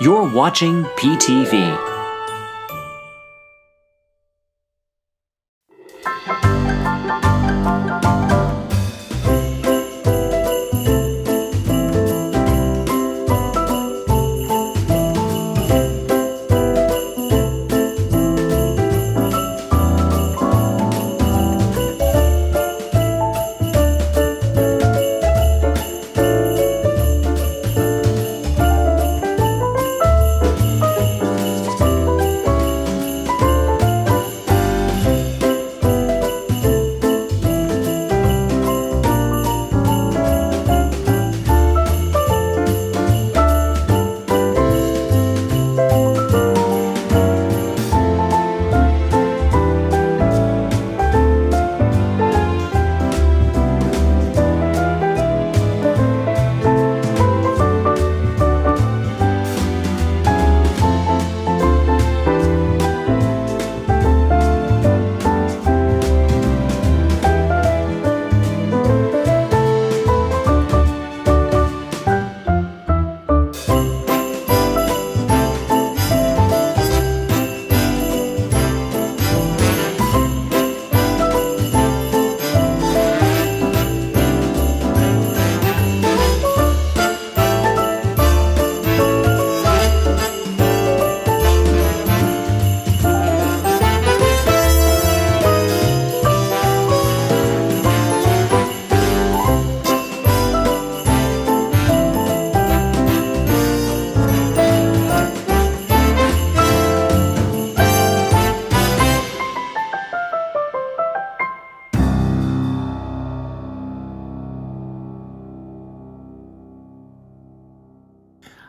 You're watching PTV.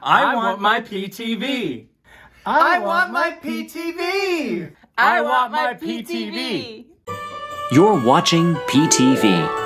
I want my PTV. I want my PTV. I want my PTV. You're watching PTV.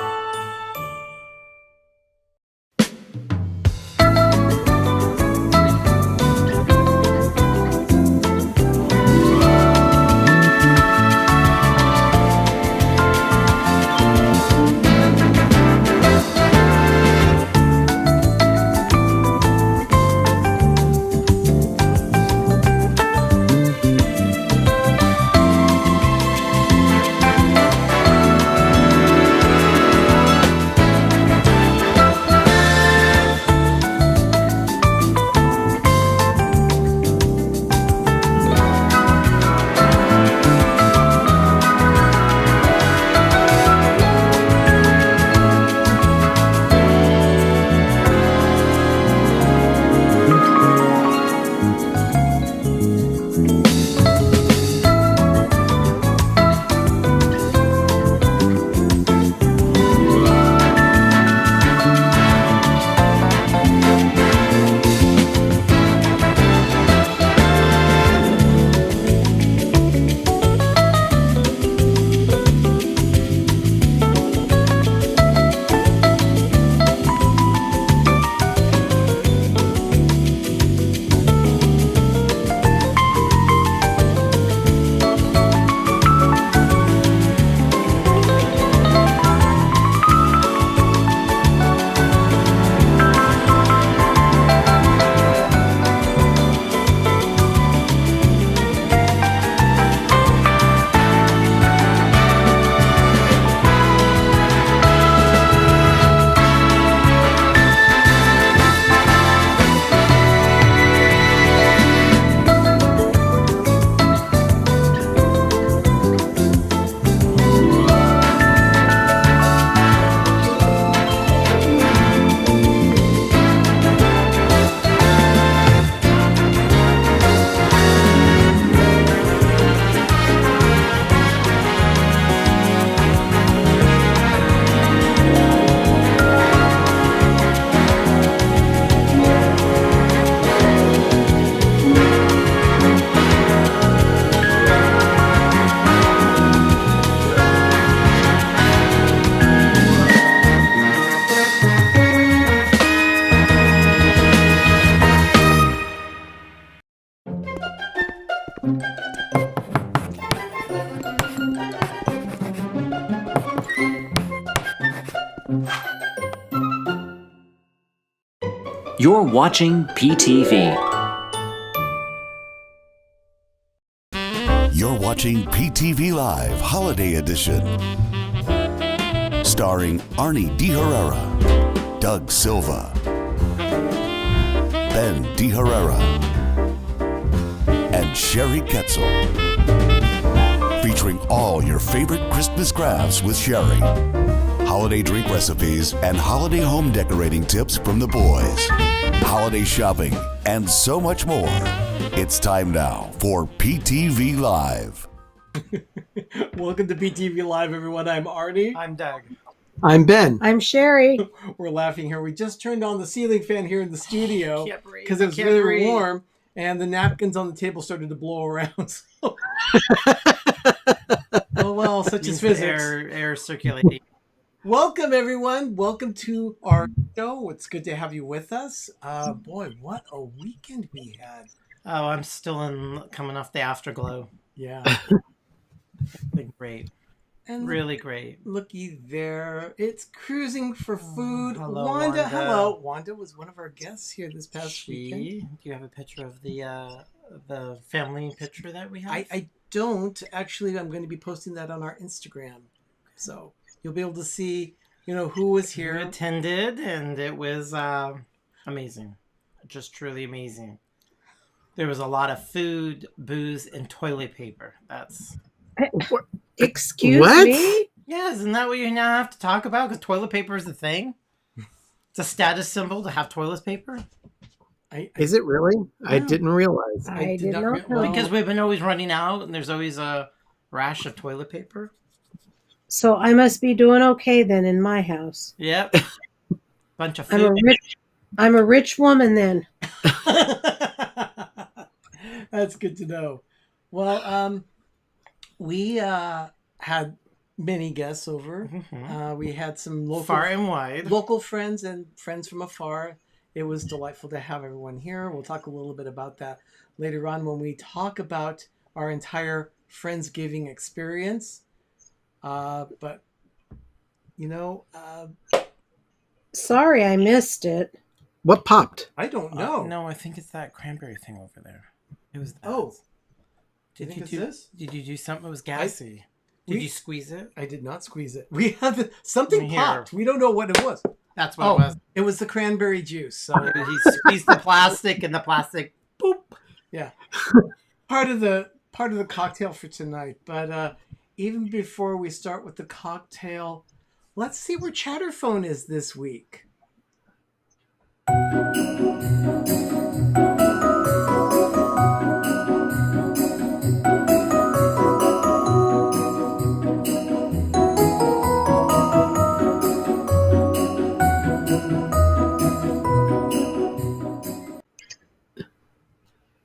You're watching PTV. You're watching PTV Live Holiday Edition. Starring Arnie De Herrera, Doug Silva, Ben De Herrera, and Sherry Ketzel. Featuring all your favorite Christmas crafts with Sherry, holiday drink recipes, and holiday home decorating tips from the boys, holiday shopping, and so much more. It's time now for PTV Live. Welcome to PTV Live, everyone. I'm Arnie. I'm Doug. I'm Ben. I'm Sherry. We're laughing here. We just turned on the ceiling fan here in the studio Can't breathe. because it was Can't really breathe. warm, and the napkins on the table started to blow around. So. Oh, well, such is physics. Air circulating. Welcome, everyone. Welcome to our show. It's good to have you with us. Boy, what a weekend we had. Oh, I'm still coming off the afterglow. Yeah. Been great. And Really great. looky there. It's Cruising for Food. hello, Wanda, Wanda. hello. Wanda was one of our guests here this past weekend. Do you have a picture of the family picture that we have? I don't. Actually, I'm going to be posting that on our Instagram. So you'll be able to see, who was Here here. attended, and it was amazing. Just truly amazing. There was a lot of food, booze, and toilet paper. Excuse What? me? Yeah, isn't that what you now have to talk about? Because toilet paper is the thing. It's a status symbol to have toilet paper. Is it really? I didn't realize. I did did not not re- know. Because we've been always running out, and there's always a rash of toilet paper. So I must be doing okay then in my house. Yep. Bunch of I'm a food. rich woman then. That's good to know. Well, we had many guests over. Mhm. We had some Far and wide. local friends and friends from afar. It was delightful to have everyone here. We'll talk a little bit about that later on when we talk about our entire Friendsgiving experience. But, Sorry I missed it. What popped? I don't know. No, I think it's that cranberry thing over there. It was that. Oh, did think you it's do this? Did you do something that was gassy? Did we- you squeeze it? I did not squeeze it. We have something Here. popped. We don't know what it was. That's what Oh, it was. it was the cranberry juice. So He squeezed the plastic, and the plastic, boop. yeah, part of the cocktail for tonight. But even before we start with the cocktail, let's see where Chatterphone is this week.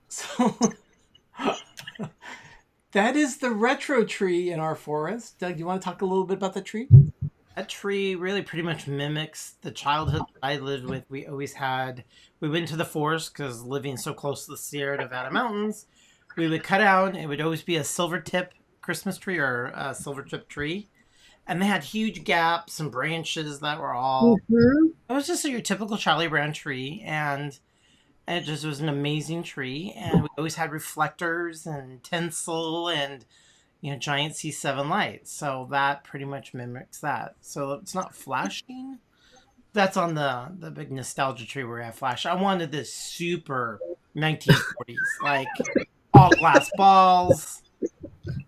So that is the retro tree in our forest. Doug, you want to talk a little bit about the tree? That tree really pretty much mimics the childhood I lived with. We went to the forest because living so close to the Sierra Nevada mountains, we would cut out, it would always be a silver tip Christmas tree or a silver tip tree. And they had huge gaps and branches that were all, Mhm. it was just your typical Charlie Brown tree. And it just was an amazing tree. And we always had reflectors and tinsel and giant C7 lights. So that pretty much mimics that. So it's not flashing. That's on the big nostalgia tree where I have flash. I wanted this super 1940s, like all glass balls.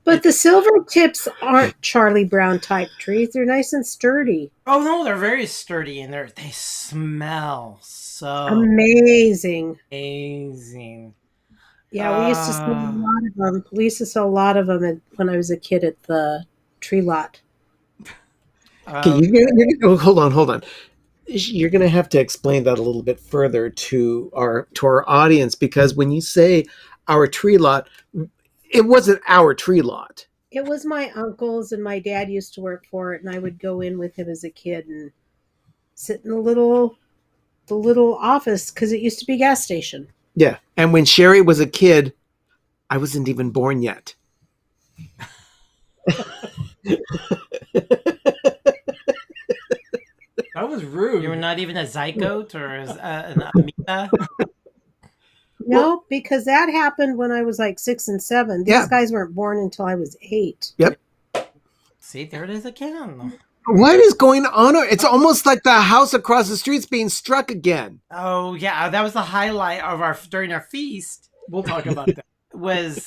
But the silver tips aren't Charlie Brown type trees. They're nice and sturdy. Oh no, they're very sturdy and they smell so Amazing. amazing. Yeah, we used to sell a lot of them. We used to sell a lot of them when I was a kid at the tree lot. Okay, hold on. You're going to have to explain that a little bit further to our audience, because when you say our tree lot, it wasn't our tree lot. It was my uncle's, and my dad used to work for it, and I would go in with him as a kid and sit in the little office because it used to be a gas station. Yeah, and when Sherry was a kid, I wasn't even born yet. That was rude. You were not even a zygote or an amoeba. No, because that happened when I was like 6 and 7. These Yeah. guys weren't born until I was 8. Yep. See, there it is again. What is going on? It's almost like the house across the street's being struck again. Oh yeah, that was the highlight of during our feast. We'll talk about that. Was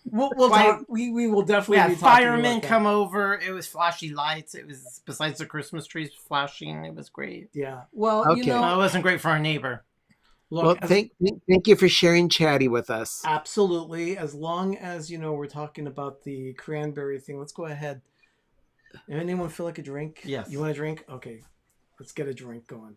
We'll talk. We will definitely. we had be talking firemen about that. come over. It was flashy lights. It was besides the Christmas trees flashing. It was great. Yeah. Well, Okay. you know, Well, it wasn't great for our neighbor. look. Well, thank you for sharing Chatty with us. Absolutely. As long as we're talking about the cranberry thing, let's go ahead. Anyone feel like a drink? Yes. You want a drink? Okay. Let's get a drink going.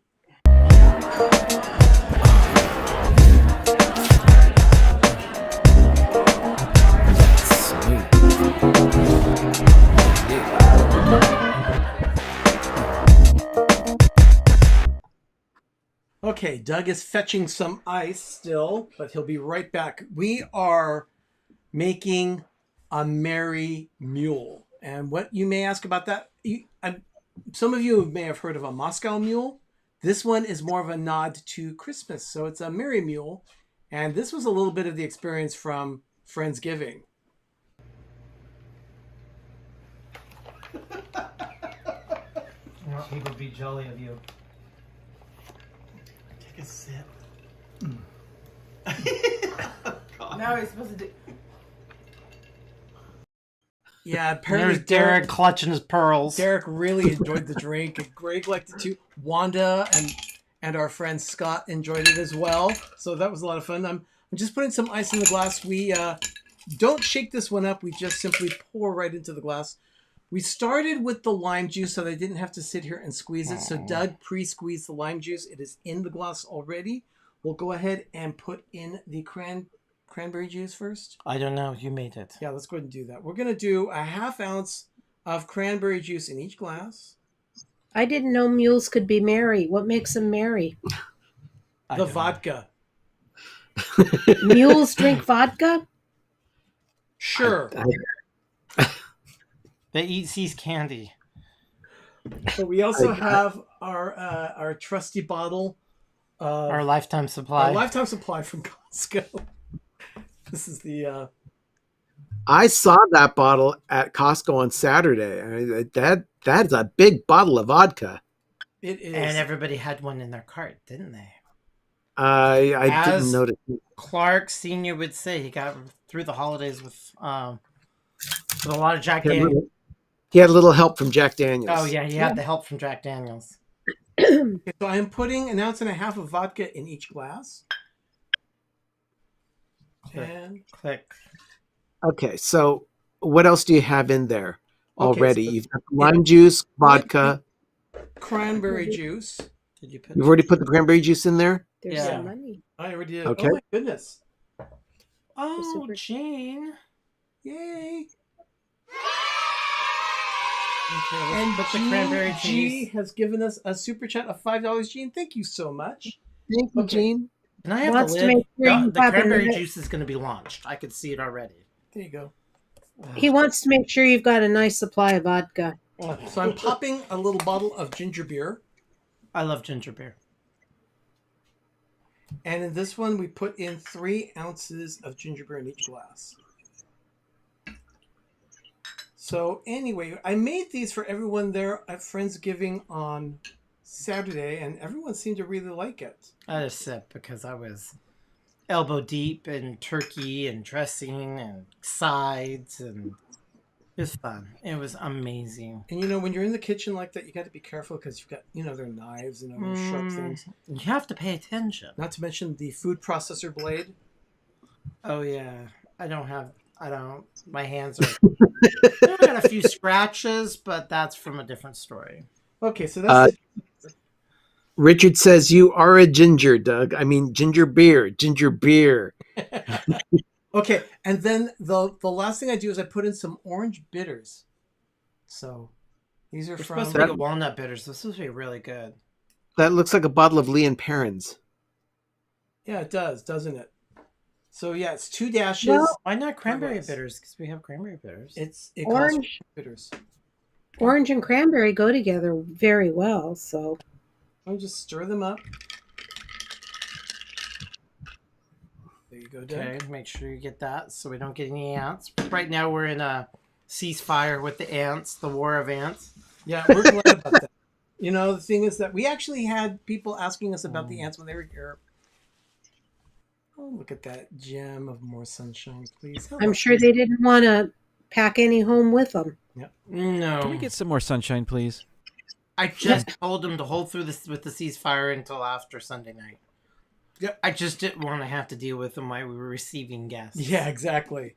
Okay, Doug is fetching some ice still, but he'll be right back. We are making a merry mule. And what you may ask about that, some of you may have heard of a Moscow mule. This one is more of a nod to Christmas. So it's a merry mule. And this was a little bit of the experience from Friendsgiving. He would be jelly of you. Take a sip. Now he's supposed to do. Yeah, apparently There's Derek clutching his pearls. Derek really enjoyed the drink. And Greg liked it too. Wanda and our friend Scott enjoyed it as well. So that was a lot of fun. I'm just putting some ice in the glass. We don't shake this one up. We just simply pour right into the glass. We started with the lime juice so they didn't have to sit here and squeeze it. So Doug pre-squeezed the lime juice. It is in the glass already. We'll go ahead and put in the cranberry juice first. I don't know. You made it. Yeah, let's go ahead and do that. We're going to do a 1/2 ounce of cranberry juice in each glass. I didn't know mules could be merry. What makes them merry? The vodka. Mules drink vodka? Sure. They eat C's candy. So we also have our trusty bottle of Our lifetime supply. our lifetime supply from Costco. This is the I saw that bottle at Costco on Saturday. I mean, that is a big bottle of vodka. it is And everybody had one in their cart, didn't they? I As- didn't notice. Clark Sr. would say he got through the holidays with a lot of Jack He had, a Daniels. little, he had a little help from Jack Daniels. Oh, yeah, he had the help from Jack Daniels. Okay, so I am putting 1.5 ounces of vodka in each glass. Click. And Click. Okay, so what else do you have in there already? so- You've got lime juice, vodka. cranberry juice. Did you put You've already put the cranberry juice in there? There's Yeah. some money. I already did. Okay. Oh my goodness. Oh, Super- Jane. Yay. Okay, And let's put the cranberry G juice. has given us a super chat of $5. Gene, thank you so much. Thank you, Okay. Gene. Can I have Wants the to lid? make sure you The have a cranberry lid. juice is going to be launched. I could see it already. There you go. He wants to make sure you've got a nice supply of vodka. So I'm popping a little bottle of ginger beer. I love ginger beer. And in this one, we put in 3 ounces of ginger beer in each glass. So anyway, I made these for everyone there at Friendsgiving on Saturday, and everyone seemed to really like it. I had a sip because I was elbow deep in turkey and dressing and sides, and it was fun. It was amazing. And when you're in the kitchen like that, you got to be careful because you've got, there are knives and other sharp things. You have to pay attention. Not to mention the food processor blade. Oh yeah, I don't. My hands are. I got a few scratches, but that's from a different story. Okay, so that's Richard says you are a ginger, Doug. I mean, ginger beer. okay. And then the last thing I do is I put in some orange bitters. So these are We're from. supposed to make walnut bitters. This is supposed to be really good. That looks like a bottle of Lee and Perrins. Yeah, it does, doesn't it? So yeah, it's 2 dashes. Well, Why not cranberry Yes. bitters? Because we have cranberry bitters. It calls for Orange. bitters. Orange and cranberry go together very well. So I'll just stir them up. you go, Doug. Okay, make sure you get that so we don't get any ants. Right now we're in a ceasefire with the ants, the war of ants. Yeah, we're glad about that. You know, the thing is that we actually had people asking us about the ants when they were here. Oh, look at that gem of more sunshine, please. Hello. I'm sure they didn't want to pack any home with them. No. Can we get some more sunshine, please? I just told them to hold through this with the ceasefire until after Sunday night. Yep. I just didn't want to have to deal with them while we were receiving guests. Yeah, exactly.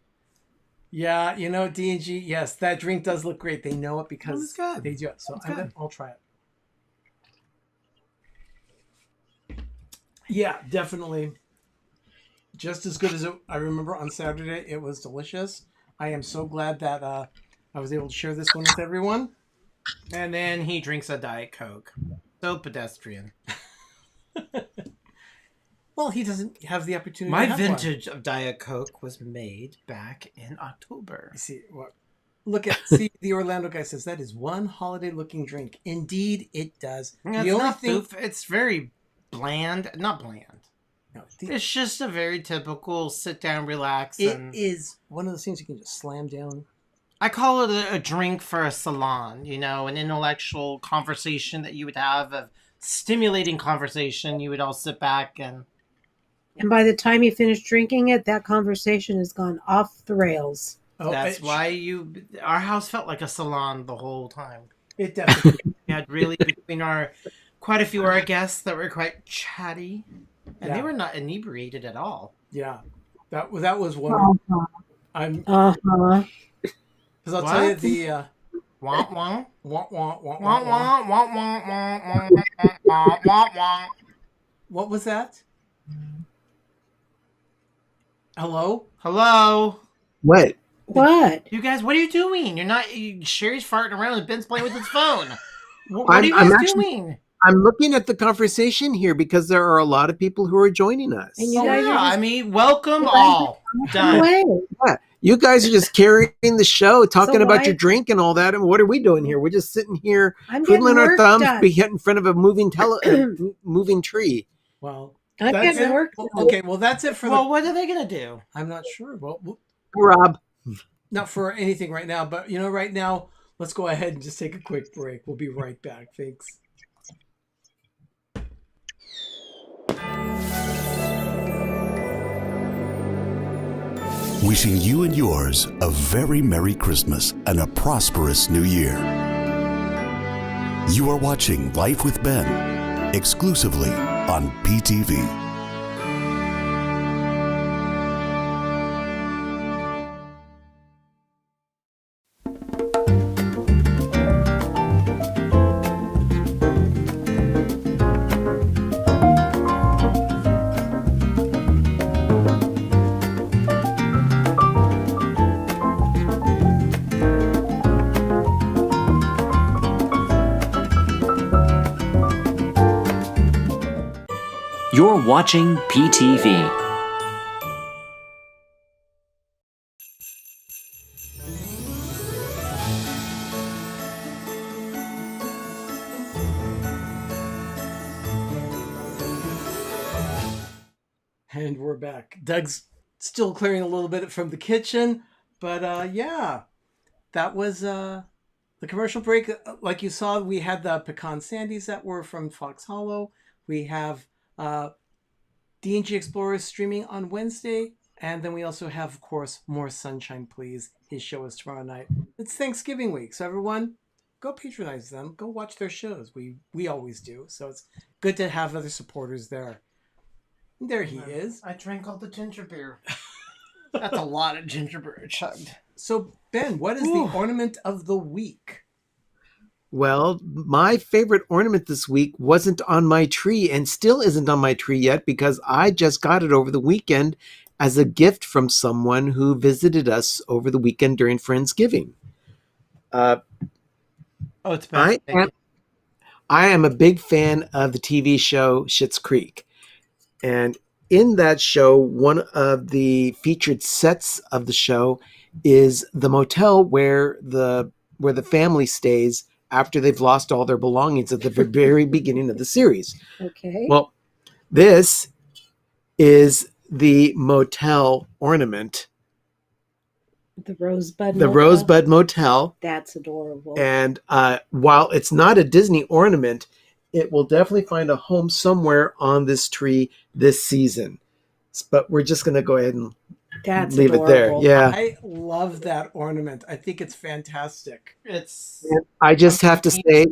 Yeah, you know, D&G, yes, that drink does look great. They know it because It was good. they do it. So I'll try it. Yeah, definitely. Just as good as I remember on Saturday. It was delicious. I am so glad that I was able to share this one with everyone. And then he drinks a Diet Coke. So pedestrian. Well, he doesn't have the opportunity My to have vintage of Diet Coke was made back in October. One. See, see, the Orlando guy says that is one holiday-looking drink. Indeed, it does. It's very bland. Not bland. No, It's just a very typical sit down, relax. it is one of those things you can just slam down. I call it a drink for a salon, an intellectual conversation that you would have, a stimulating conversation. You would all sit back and by the time you finish drinking it, that conversation has gone off the rails. Oh, that's why our house felt like a salon the whole time. It definitely. We had really between quite a few of our guests that were quite chatty, and they were not inebriated at all. Yeah, that was one. I'm because I'll tell you the wah wah wah wah wah wah wah. wah wah wah wah wah. What was that? Hello? What? What? You guys, what are you doing? You're not. Sherry's farting around and Ben's playing with his phone. What are you guys doing? I'm looking at the conversation here because there are a lot of people who are joining us. And you guys are just welcome all. Done. away. Yeah, you guys are just carrying the show, talking about why- your drink and all that. And what are we doing here? We're just sitting here I'm getting twiddling our work thumbs, done. be in front of a moving tree. Well, I'm that's getting it. work Well, done. okay, well that's it for Well, what are they gonna do? I'm not sure. Well, Rob. not for anything right now, but right now, let's go ahead and just take a quick break. We'll be right back. Thanks. Wishing you and yours a very Merry Christmas and a prosperous New Year. You are watching Life with Ben, exclusively on PTV. You're watching PTV. And we're back. Doug's still clearing a little bit from the kitchen, but yeah, that was the commercial break. Like you saw, we had the pecan sandies that were from Fox Hollow. We have D&G Explorers streaming on Wednesday, and then we also have, of course, More Sunshine Please. His show is tomorrow night. It's Thanksgiving week, so everyone, go patronize them. Go watch their shows. We always do, so it's good to have other supporters there. There he is. I drank all the ginger beer. That's a lot of ginger beer I chugged. So, Ben, what is the ornament of the week? Well, my favorite ornament this week wasn't on my tree and still isn't on my tree yet because I just got it over the weekend as a gift from someone who visited us over the weekend during Friendsgiving. It's bad. I am a big fan of the TV show Schitt's Creek. And in that show, one of the featured sets of the show is the motel where the family stays after they've lost all their belongings at the very beginning of the series. Okay. Well, this is the motel ornament, The Rosebud. the Motel. Rosebud Motel. That's adorable. And while it's not a Disney ornament, it will definitely find a home somewhere on this tree this season. But we're just going to go ahead and That's leave adorable. it there. Yeah. I love that ornament. I think it's fantastic. It's I just have to say,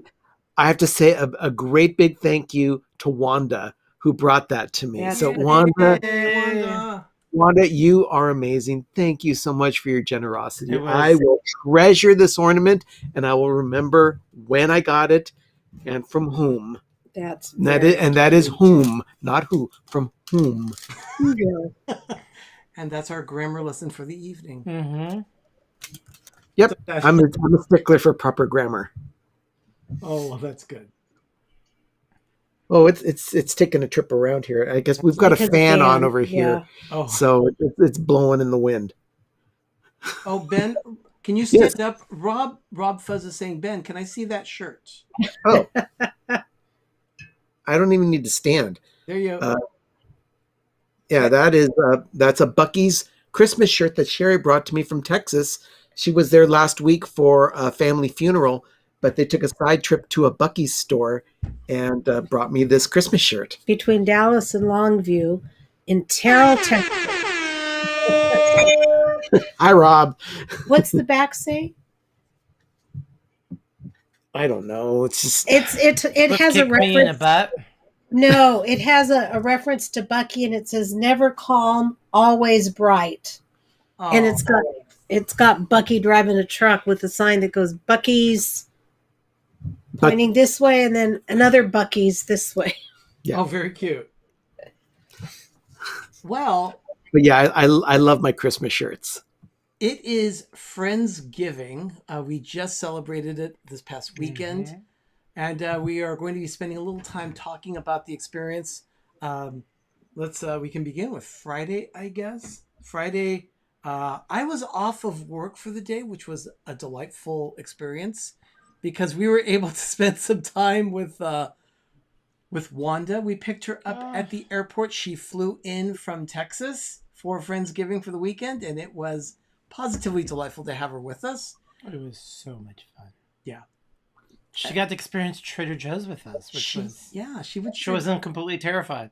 a great big thank you to Wanda who brought that to me. That's So good. Wanda, Hey, Wanda, you are amazing. Thank you so much for your generosity. It was- I will treasure this ornament, and I will remember when I got it and from whom. That's That is whom, not who. From whom. Yeah. And that's our grammar lesson for the evening. Mm-hmm. Yep, I'm a stickler for proper grammar. Oh, well, that's good. Oh, it's taking a trip around here. I guess we've got Because a of fan on fan, over yeah. here, Oh, so it's blowing in the wind. oh, Ben, can you stand up? Rob Fuzz is saying, Ben, can I see that shirt? Oh, I don't even need to stand. There you go. Yeah, that's a Bucky's Christmas shirt that Sherry brought to me from Texas. She was there last week for a family funeral, but they took a side trip to a Bucky's store and brought me this Christmas shirt. Between Dallas and Longview in Terrell, Texas. Hi, Rob. What's the back say? I don't know. It's just It has a Kick me in the reference. butt. No, it has a reference to Bucky, and it says "never calm, always bright." And it's got Bucky driving a truck with a sign that goes Bucky's pointing this way, and then another Bucky's this way. Yeah. Oh, very cute. Well, But yeah, I love my Christmas shirts. it is Friendsgiving. We just celebrated it this past weekend. Mhm. And we are going to be spending a little time talking about the experience. We can begin with Friday, I guess. Friday, I was off of work for the day, which was a delightful experience because we were able to spend some time with Wanda. We picked her up at the airport. She flew in from Texas for Friendsgiving for the weekend, and it was positively delightful to have her with us. It was so much fun. Yeah. She got to experience Trader Joe's with us, which She she wasn't completely terrified.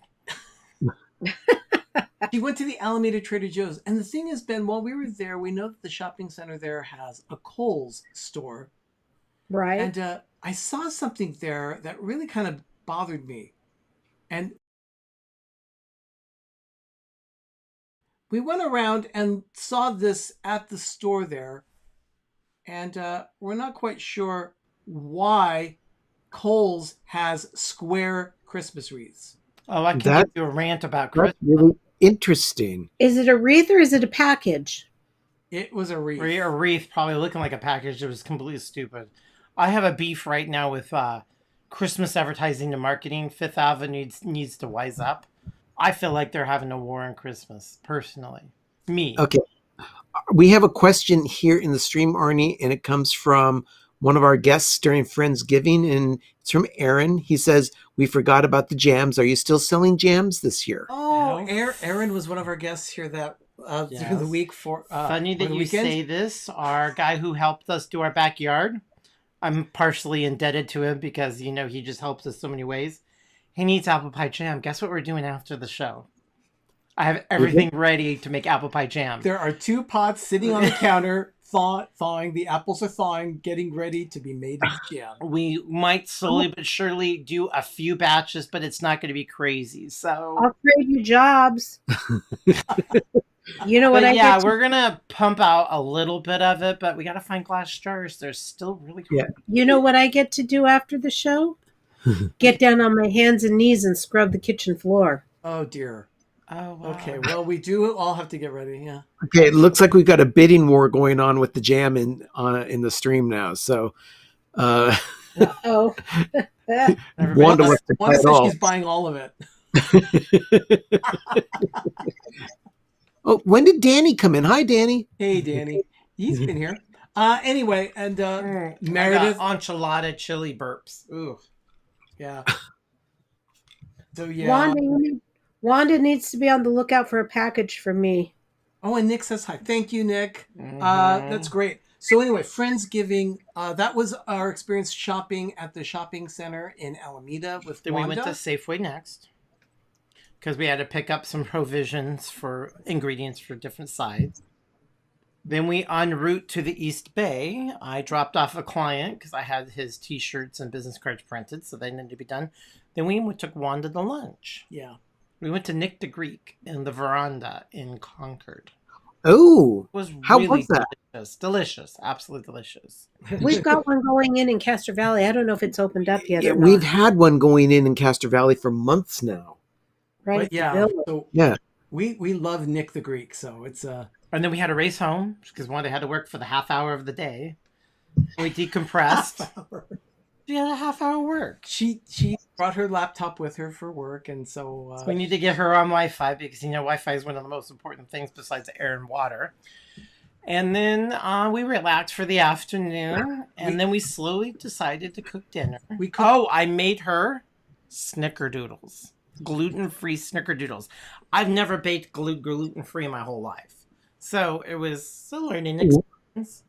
She went to the Alameda Trader Joe's. And the thing is, Ben, while we were there, we know that the shopping center there has a Kohl's store. Right. And I saw something there that really kind of bothered me. And we went around and saw this at the store there. And we're not quite sure why Kohl's has square Christmas wreaths. Oh, I can That- give you a rant about That's Christmas. really interesting. Is it a wreath or is it a package? It was a wreath. A wreath probably looking like a package. It was completely stupid. I have a beef right now with Christmas advertising and marketing. Fifth Avenue needs to wise up. I feel like they're having a war on Christmas, personally. Me. Okay. We have a question here in the stream, Arnie, and it comes from one of our guests during Friendsgiving, and it's from Aaron. He says, "We forgot about the jams. Are you still selling jams this year?" Oh, No. Aaron was one of our guests here that through the Yes. week for Funny for that the you weekend. say this. Our guy who helped us do our backyard, I'm partially indebted to him because, he just helps us so many ways. He needs apple pie jam. Guess what we're doing after the show? I have everything ready to make apple pie jam. There are 2 pots sitting on the counter, thawing. The apples are thawing, getting ready to be made into jam. We might slowly but surely do a few batches, but it's not going to be crazy. So, I'll trade you jobs. You know what but I yeah, get? we're gonna pump out a little bit of it, but we got to find glass jars. They're still really cool. Yeah. You know what I get to do after the show? Get down on my hands and knees and scrub the kitchen floor. Oh dear. Oh, wow. Okay, well we do all have to get ready. Yeah. Okay, it looks like we've got a bidding war going on with the jam in the stream now. So, Oh. Everybody- Wanda wants to One buy it says all. she's buying all of it. Oh, when did Danny come in? Hi, Danny. Hey, Danny, he's been here. Anyway, and Meredith Meredith. enchilada chili burps. Ooh. Yeah. So yeah. Wanda, Wanda needs to be on the lookout for a package from me. Oh, and Nick says hi. Thank you, Nick. Mhm. That's great. So anyway, Friendsgiving, that was our experience shopping at the shopping center in Alameda with Then Wanda. we went to Safeway next because we had to pick up some provisions for ingredients for different sides. Then we en route to the East Bay. I dropped off a client because I had his T-shirts and business cards printed, so they needed to be done. Then we took Wanda to lunch. Yeah. We went to Nick the Greek in the Veranda in Concord. Oh, It was how really was that? delicious, absolutely delicious. We've got one going in Castro Valley. I don't know if it's opened up yet. Yeah, or we've not. had one going in Castro Valley for months now. Right. But yeah, so Yeah. we love Nick the Greek, so it's And then we had to race home because Wanda had to work for the half hour of the day. We decompressed. She had a half hour work. she brought her laptop with her for work, and so We need to get her on Wi-Fi because Wi-Fi is one of the most important things besides air and water. And then we relaxed for the afternoon, and then we slowly decided to cook dinner. I made her snickerdoodles, gluten-free snickerdoodles. I've never baked gluten-free in my whole life, so it was a learning experience.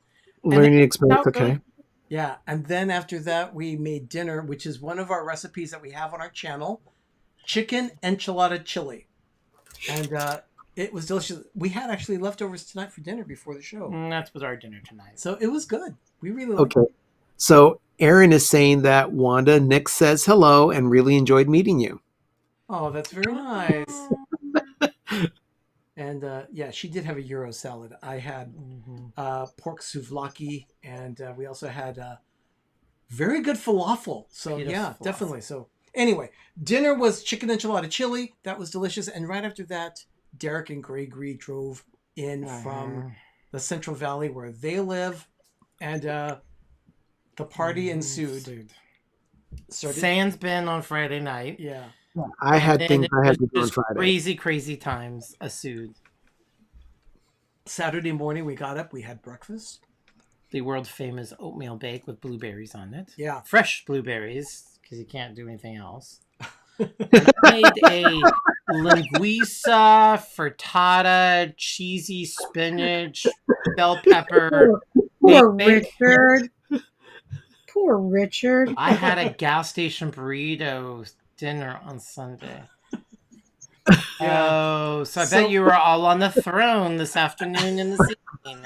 Learning experience, okay. yeah. And then after that, we made dinner, which is one of our recipes that we have on our channel, chicken enchilada chili, and it was delicious. We had actually leftovers tonight for dinner before the show, That was our dinner tonight. so it was good. We really liked Okay. So Aaron is saying that Wanda, Nick says hello and really enjoyed meeting you. Oh, that's very nice. And yeah, she did have a Euro salad. I had pork souvlaki, and we also had very good falafel. So yeah, Falafel. definitely. So anyway, dinner was chicken enchilada chili. That was delicious. And right after that, Derek and Gregory drove in from the Central Valley where they live, and the party ensued. Sans been on Friday night. Yeah. I had And things it I had was to do on just Friday. Crazy times ensued. Saturday morning we got up. We had breakfast. The world famous oatmeal bake with blueberries on it. Yeah. Fresh blueberries because you can't do anything else. I made a linguiça, frittata, cheesy spinach, bell pepper. Poor bake. Richard. Poor Richard. I had a gas station burrito dinner on Sunday. Oh, so I bet you were all on the throne this afternoon and this evening.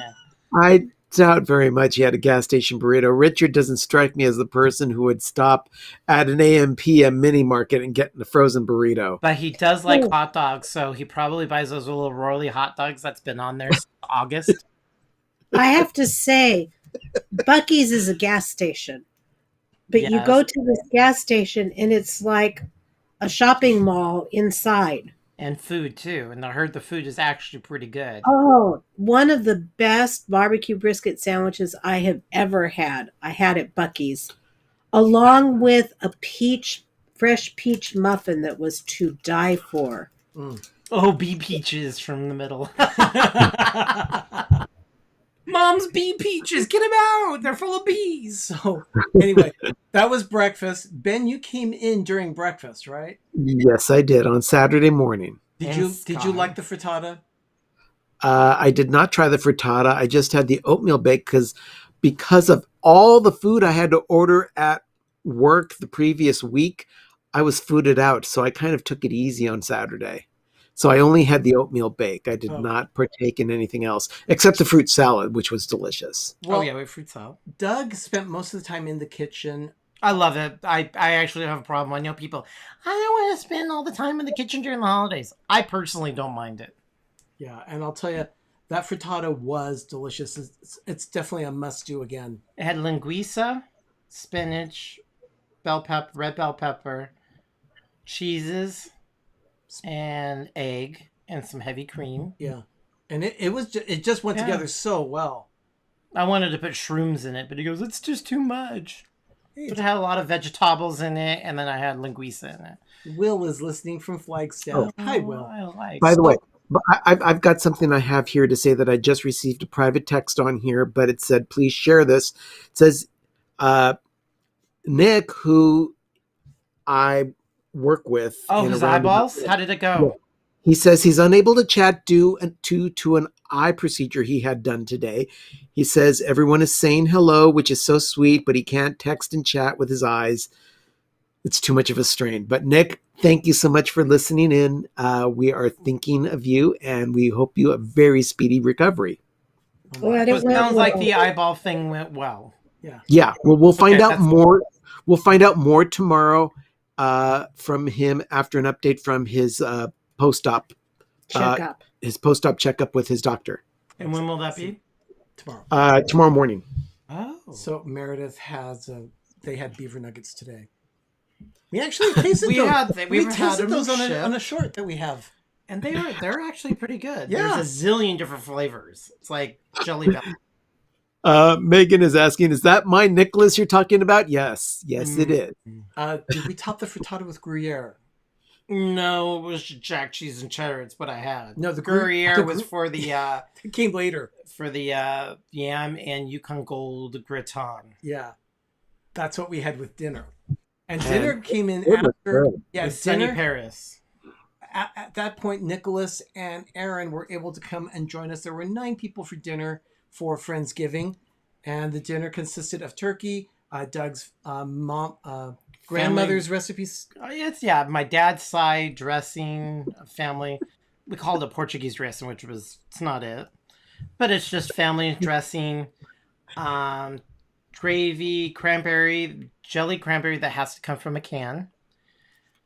I doubt very much he had a gas station burrito. Richard doesn't strike me as the person who would stop at an AM/PM mini market and get a frozen burrito. But he does like hot dogs, so he probably buys those little Royally hot dogs that's been on there since August. I have to say, Buc-ee's is a gas station. But you Yes. go to this gas station and it's like a shopping mall inside. And food too. And I heard the food is actually pretty good. Oh, one of the best barbecue brisket sandwiches I have ever had. I had at Buc-ee's, along with a fresh peach muffin that was to die for. Oh, bee peaches from the middle. Mom's bee peaches, get them out! They're full of bees. So anyway, that was breakfast. Ben, you came in during breakfast, right? Yes, I did on Saturday morning. Did you like the frittata? I did not try the frittata. I just had the oatmeal bake because of all the food I had to order at work the previous week. I was fooded out, so I kind of took it easy on Saturday. So I only had the oatmeal bake. I did not partake in anything else except the fruit salad, which was delicious. Well, we have fruit salad. Doug spent most of the time in the kitchen. I love it. I actually have a problem. I know people, I don't want to spend all the time in the kitchen during the holidays. I personally don't mind it. Yeah, and I'll tell you, that frittata was delicious. It's definitely a must-do again. It had linguiça, spinach, red bell pepper, cheeses, and egg, and some heavy cream. Yeah, and it just went together so well. I wanted to put shrooms in it, but he goes, it's just too much. But it had a lot of vegetables in it, and then I had linguiça in it. Will is listening from Flagstaff. Hi, Will. By the way, I've got something I have here to say that I just received a private text on here, but it said, please share this. It says, Nick, who I work with. Oh, in his around the- eyeballs? How did it go? He says he's unable to chat due to an eye procedure he had done today. He says everyone is saying hello, which is so sweet, but he can't text and chat with his eyes. It's too much of a strain. But Nick, thank you so much for listening in. We are thinking of you, and we hope you a very speedy recovery. Well, So it sounds like the eyeball thing went well. Yeah, well, we'll find out that's- more. We'll find out more tomorrow from him after an update from his post-op Checkup. his post-op checkup with his doctor And when will that be? Tomorrow. tomorrow morning. Oh. So Meredith has they had beaver nuggets today. We actually tasted We those. had- we we've had tasted them those on shipped. a short that we have. And they're actually pretty good. Yeah. There's a zillion different flavors. It's like Jelly Belly. Megan is asking, is that my Nicholas you're talking about? Yes, it is. Did we top the frittata with Gruyere? No, it was jack cheese and cheddar. It's what I had. No, the Gruyere the was for the It came later. yam and Yukon Gold gratin. Yeah, that's what we had with dinner. And dinner came in it was after. good. Yeah, With Sunny dinner. Paris. At that point, Nicholas and Aaron were able to come and join us. There were 9 people for dinner for Friendsgiving, and the dinner consisted of turkey, Doug's grandmother's recipes. It's my dad's side dressing family. We called it Portuguese dressing, it's not it, but it's just family dressing, gravy, cranberry, jelly cranberry that has to come from a can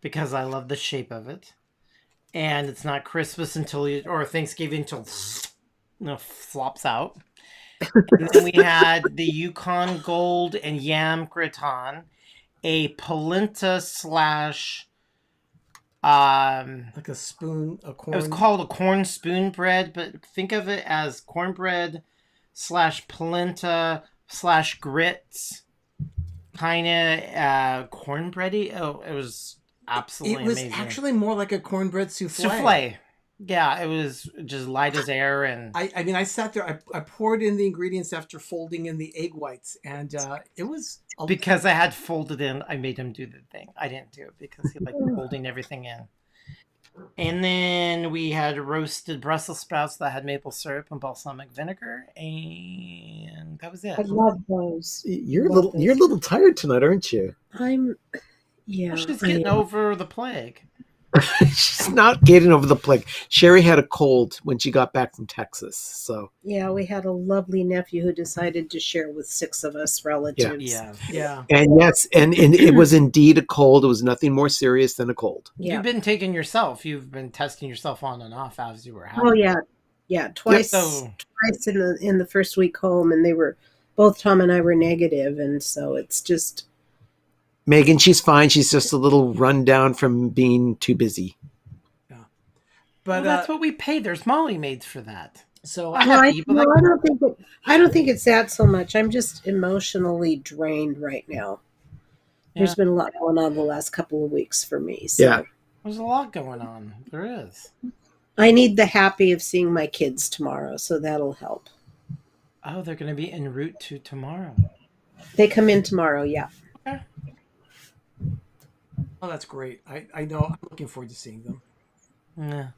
because I love the shape of it, and it's not Christmas or Thanksgiving until flops out. And then we had the Yukon Gold and yam gratin, a polenta slash Like a spoon, a corn. it was called a corn spoon bread, but think of it as cornbread slash polenta slash grits, kind of cornbready. Oh, it was absolutely It was amazing. actually more like a cornbread souffle. Souffle. Yeah, it was just light as air, and I mean, I sat there. I poured in the ingredients after folding in the egg whites, and it was because I had folded in, I made him do the thing. I didn't do it because he liked folding everything in. And then we had roasted Brussels sprouts that had maple syrup and balsamic vinegar, and that was it. I love those. You're a little tired tonight, aren't you? Yeah. She's I getting am. over the plague. She's not getting over the plague. Sherry had a cold when she got back from Texas, so Yeah, we had a lovely nephew who decided to share with 6 of us relatives. yeah. and yes, and it was indeed a cold. It was nothing more serious than a cold. Yeah. You've been taking yourself. You've been testing yourself on and off as you were having. Oh yeah, yeah. Twice in the first week home, and they were both Tom and I were negative, and so it's just. Megan, she's fine. She's just a little run down from being too busy. But Well, that's what we pay. There's Molly maids for that. so I No, have I, people no, that- I don't think it's that so much. I'm just emotionally drained right now. There's been a lot going on the last couple of weeks for me. So Yeah. There's a lot going on. There is. I need the happy of seeing my kids tomorrow, so that'll help. Oh, they're going to be en route to tomorrow. They come in tomorrow, yeah. Okay. oh, that's great. I know. I'm looking forward to seeing them. Yeah.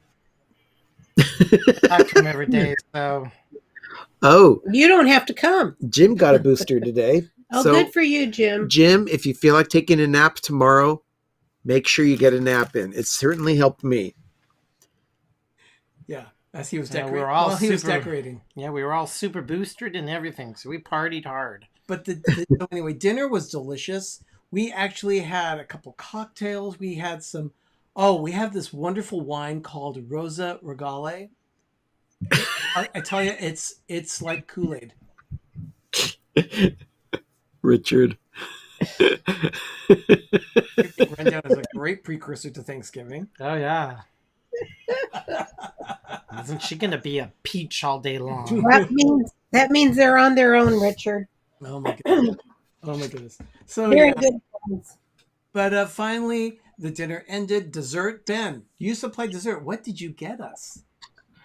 Talk to them every day, so Oh, You don't have to come. Jim got a booster today. Oh, So, good for you, Jim. Jim, if you feel like taking a nap tomorrow, make sure you get a nap in. It certainly helped me. Yeah, as he was Yeah, decorating. we're all Well, he was super- decorating. yeah, we were all super boosted and everything, so we partied hard. But so anyway, dinner was delicious. We actually had a couple cocktails. We had some. Oh, we have this wonderful wine called Rosa Regale. I tell you, it's like Kool-Aid. Richard. Rundown is a great precursor to Thanksgiving. Oh, yeah. Isn't she going to be a peach all day long? That means they're on their own, Richard. Oh my goodness. Oh my goodness. So Very yeah. good friends. But finally, the dinner ended. Dessert. Ben, you supplied dessert. What did you get us?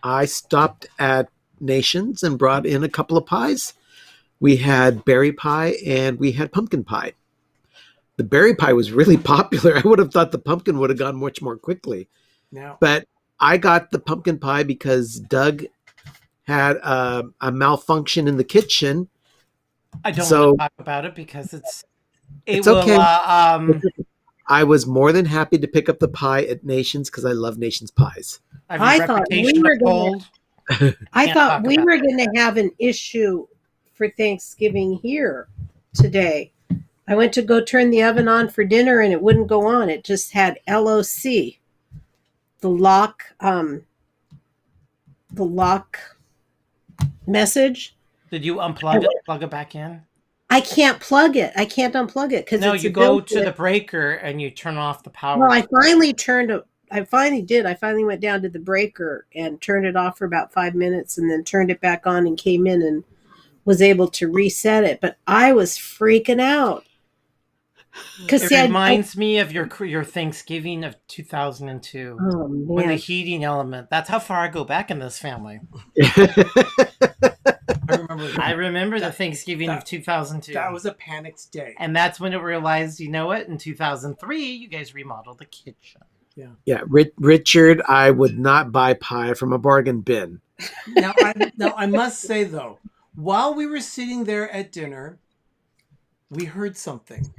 I stopped at Nations and brought in a couple of pies. We had berry pie and we had pumpkin pie. the berry pie was really popular. I would have thought the pumpkin would have gone much more quickly. Now, But I got the pumpkin pie because Doug had a malfunction in the kitchen. I don't So- want to talk about it because it It's will. okay. I was more than happy to pick up the pie at Nations because I love Nations pies. I I have a thought reputation we were of gonna- cold. I Can't thought talk we about were going to have an issue for Thanksgiving here today. I went to go turn the oven on for dinner and it wouldn't go on. It just had LOC. The lock message. Did you unplug it? Plug it back in? I can't plug it. I can't unplug it because No, it's you a go built-in. to the breaker and you turn off the power. Well, I finally did. I finally went down to the breaker and turned it off for about 5 minutes and then turned it back on and came in and was able to reset it. But I was freaking out. It reminds me of your Thanksgiving of 2002. oh When the man, heating element. That's how far I go back in this family. I remember I remember the Thanksgiving of 2002. that was a panicked day. And that's when it realized, you know what? In 2003, you guys remodeled the kitchen. Yeah, Richard, I would not buy pie from a bargain bin. Now, I must say though, while we were sitting there at dinner, we heard something,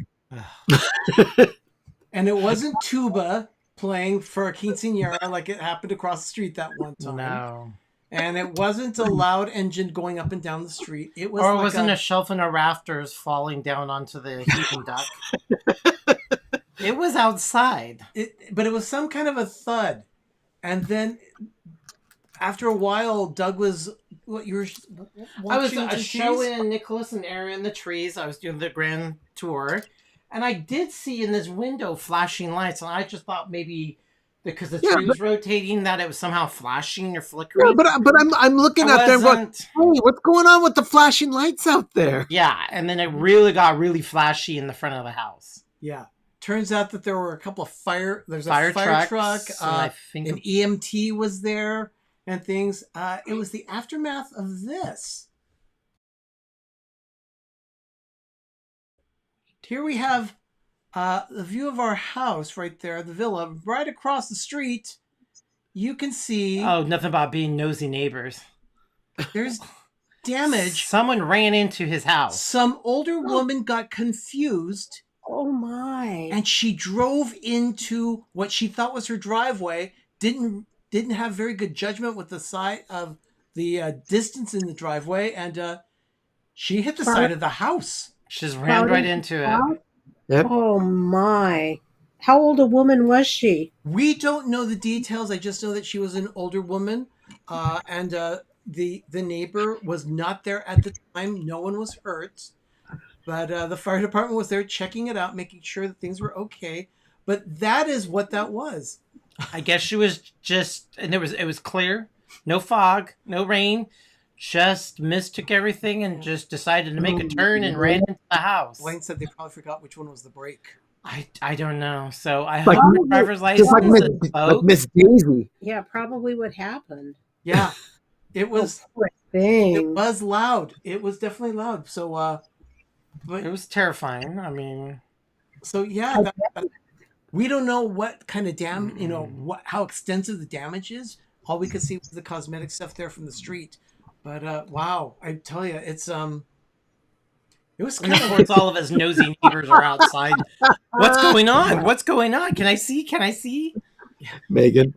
and it wasn't tuba playing for a quinceañera like it happened across the street that one time. No. And it wasn't a loud engine going up and down the street. It was Or it like wasn't a shelf in a rafters falling down onto the heating duct. It was outside. But it was some kind of a thud. And then after a while, Doug was what you were I was watching the showing Nicholas and Aaron the trees. I was doing the grand tour. And I did see in this window flashing lights. And I just thought maybe because the tree was rotating that it was somehow flashing or flickering. Yeah, but I'm looking out there and going, hey, what's going on with the flashing lights out there? Yeah, and then it really got really flashy in the front of the house. Yeah. Turns out that there were a couple of there's a Fire fire trucks, truck, and I think an EMT was there and things. It was the aftermath of this. Here we have the view of our house right there, the villa, right across the street. You can see Oh, nothing about being nosy neighbors. there's damage. Someone ran into his house. Some older woman got confused oh my! and she drove into what she thought was her driveway. Didn't have very good judgment with the side of the distance in the driveway, and she hit the side of the house. She just ran right into it. Yep. Oh my! How old a woman was she? We don't know the details. I just know that she was an older woman, and the neighbor was not there at the time. No one was hurt, but the fire department was there checking it out, making sure that things were okay. But that is what that was. I guess she was just, and it was clear, no fog, no rain, just mistook everything and just decided to make a turn and ran into the house. Blaine said they probably forgot which one was the brake. I don't know. So I Like- hope the driver's license Just is like Miss Daisy. Yeah, probably what happened. Yeah, it was. Poor It thing. was loud. It was definitely loud. So, but It was terrifying. I mean, so yeah, we don't know what kind of how extensive the damage is. All we could see was the cosmetic stuff there from the street. But wow, I tell you, it was and kind of of course all of his nosy neighbors are outside. What's going on? What's going on? Can I see? Can I see? Megan.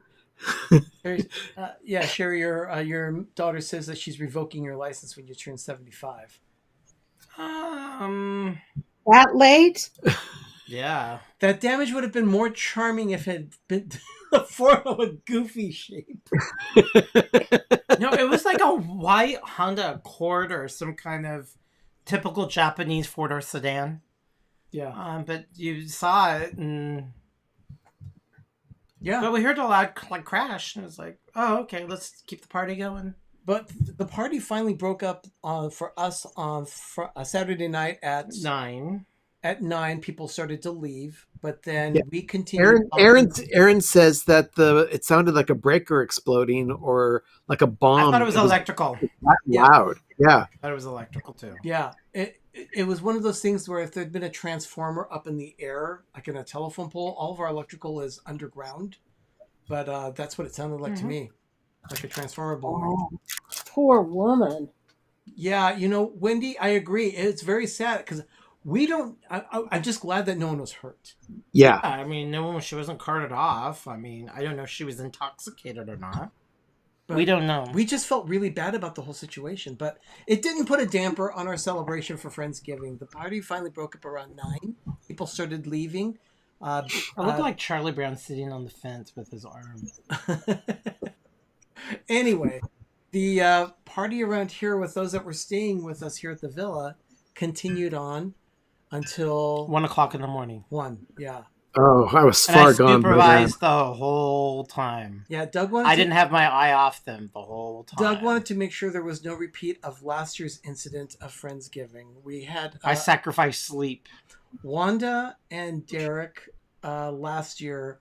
yeah, Sherry, your daughter says that she's revoking your license when you turn 75. That late? Yeah. That damage would have been more charming if it had been a form of a goofy shape. No, it was like a white Honda Accord or some kind of typical Japanese four-door sedan. Yeah. But you saw it, and Yeah. but we heard a loud crash, and it was like, oh, okay, let's keep the party going. But the party finally broke up for us on a Saturday night at 9. At 9. People started to leave, but then we continued. Aaron says that it sounded like a breaker exploding or like a bomb. I thought it was electrical. That loud. Yeah. I thought it was electrical too. Yeah, it was one of those things where if there'd been a transformer up in the air, like in a telephone pole, all of our electrical is underground. But that's what it sounded like to me, like a transformer blowing. Oh, poor woman. Yeah, Wendy, I agree. It's very sad because we don't. I'm just glad that no one was hurt. Yeah. I mean, she wasn't carted off. I mean, I don't know if she was intoxicated or not. But we don't know. We just felt really bad about the whole situation, but it didn't put a damper on our celebration for Friendsgiving. The party finally broke up around 9. People started leaving. I look like Charlie Brown sitting on the fence with his arm. Anyway, the party around here with those that were staying with us here at the villa continued on until 1 o'clock in the morning. 1, yeah. Oh, I was And far I gone by then. supervised the whole time. Yeah, Doug wanted I didn't have my eye off them the whole time. Doug wanted to make sure there was no repeat of last year's incident of Friendsgiving. We had I sacrificed sleep. Wanda and Derek last year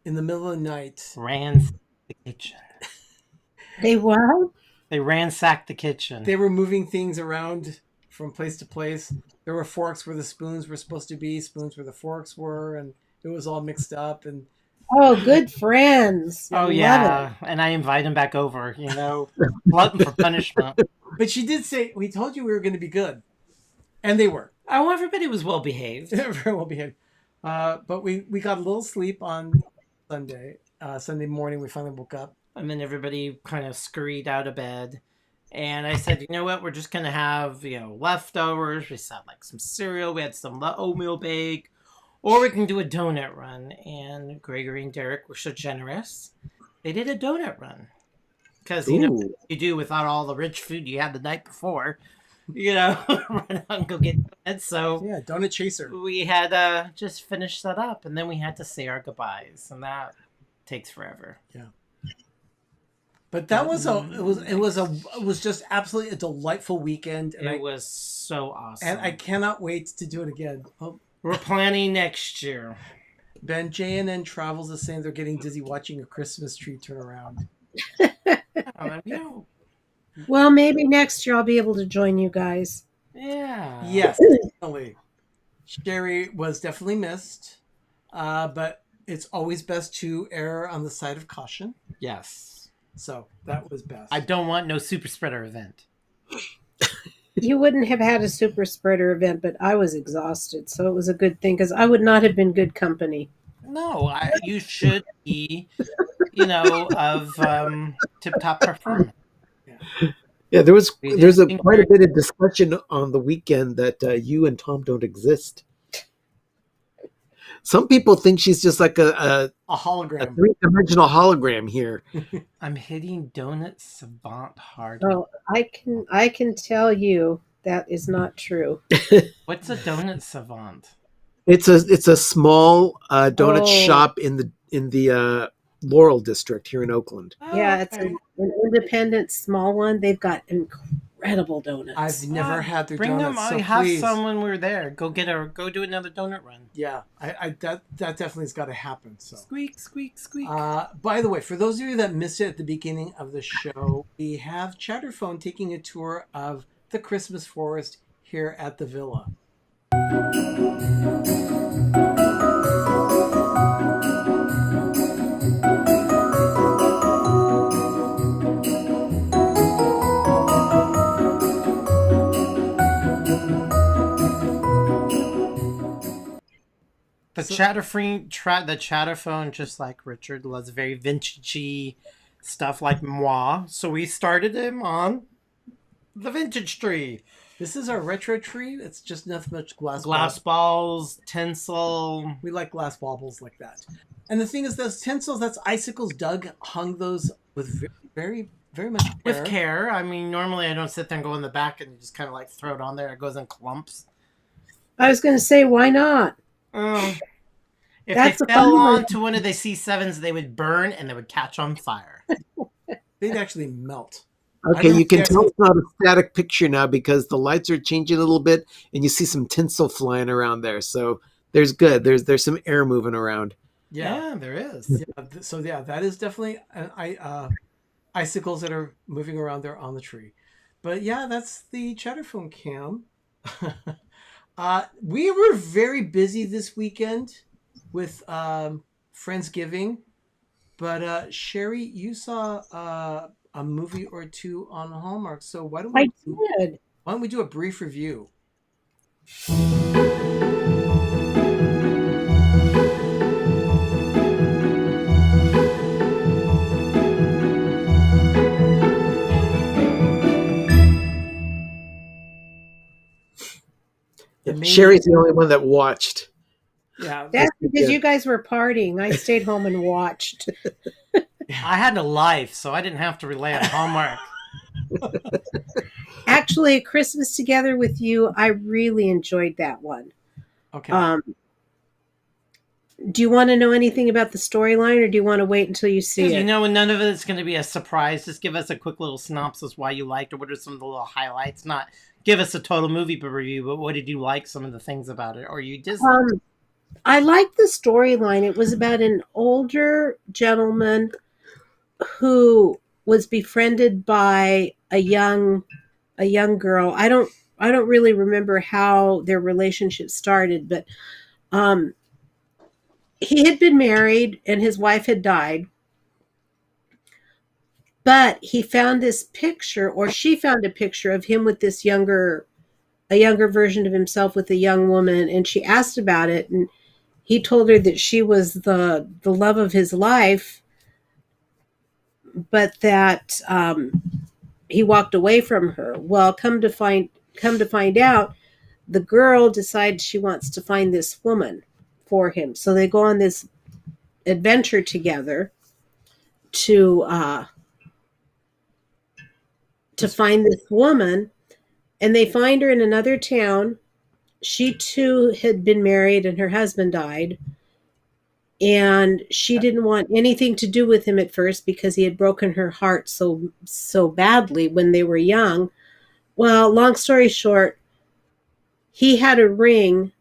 in the middle of the night Ran the kitchen. They what? They ransacked the kitchen. They were moving things around from place to place. There were forks where the spoons were supposed to be, spoons where the forks were, and it was all mixed up. And Oh, good friends. Oh, Love yeah. And I invite him back over, glutton for punishment. But she did say, we told you we were going to be good. And they were. Oh, everybody was well behaved. Very well behaved. But we got a little sleep on Sunday. Sunday morning, we finally woke up. And then everybody kind of scurried out of bed. And I said, you know what? We're just going to have, leftovers. We had like some cereal. We had some oatmeal bake. Or we can do a donut run. And Gregory and Derek were so generous. They did a donut run. Because, what you do without all the rich food you had the night before. Run out and go get donuts. So yeah, donut chaser. We had just finished that up. And then we had to say our goodbyes. And that takes forever. Yeah. But that was it was just absolutely a delightful weekend. And it was so awesome. And I cannot wait to do it again. We're planning next year. Ben, JNN Travels is saying they're getting dizzy watching a Christmas tree turn around. Well, maybe next year I'll be able to join you guys. Yeah. Yes, definitely. Sherry was definitely missed, but it's always best to err on the side of caution. Yes. So that was best. I don't want no super spreader event. You wouldn't have had a super spreader event, but I was exhausted, so it was a good thing because I would not have been good company. No, you should be, of tip-top performance. Yeah, there's quite a bit of discussion on the weekend that you and Tom don't exist. Some people think she's just like a hologram, a three-dimensional hologram here. I'm hitting donut savant hard. Oh, I can tell you that is not true. What's a donut savant? It's a small donut shop in the Laurel district here in Oakland. Yeah, it's an independent small one. They've got incredible donuts. I've never had their bring donuts. Them. So I have please. some when we're there. Go do another donut run. Yeah, I that definitely has got to happen. So squeak, squeak, squeak. By the way, for those of you that missed it at the beginning of the show, we have Chatterphone taking a tour of the Christmas forest here at the villa. The Chatterphone, just like Richard, loves very vintagey stuff like moi. So we started him on the vintage tree. This is our retro tree. It's just nothing much glass balls, tinsel. We like glass baubles like that. And the thing is, those tinsels, that's icicles. Doug hung those with very, very much care. With care. I mean, normally I don't sit there and go in the back and just kind of like throw it on there. It goes in clumps. I was going to say, why not? If they fell onto one of the C7s, they would burn and they would catch on fire. They'd actually melt. Okay, you can tell it's not a static picture now because the lights are changing a little bit and you see some tinsel flying around there. So there's some air moving around. Yeah, there is. Yeah, so yeah, that is definitely icicles that are moving around there on the tree. But yeah, that's the Chatterphone cam. We were very busy this weekend with Friendsgiving, but Sherry, you saw a movie or two on Hallmark. So I did. why don't we do a brief review? Sherry's the only one that watched. Yeah, That's because you guys were partying. I stayed home and watched. I had a life, so I didn't have to rely on Hallmark. Actually, Christmas Together with You, I really enjoyed that one. okay. Do you want to know anything about the storyline, or do you want to wait until you see Because it? you know, none of it's going to be a surprise. Just give us a quick little synopsis why you liked, or what are some of the little highlights. Not give us a total movie review, but what did you like? Some of the things about it, or you just I liked the storyline. It was about an older gentleman who was befriended by a young girl. I don't really remember how their relationship started, but he had been married and his wife had died. But he found this picture, or she found a picture of him with this a younger version of himself with a young woman, and she asked about it, and he told her that she was the love of his life, but that he walked away from her. Well, come to find out, the girl decides she wants to find this woman for him. So they go on this adventure together to find this woman, and they find her in another town. She too had been married and her husband died, and she didn't want anything to do with him at first because he had broken her heart so badly when they were young. Well, long story short, he had a ring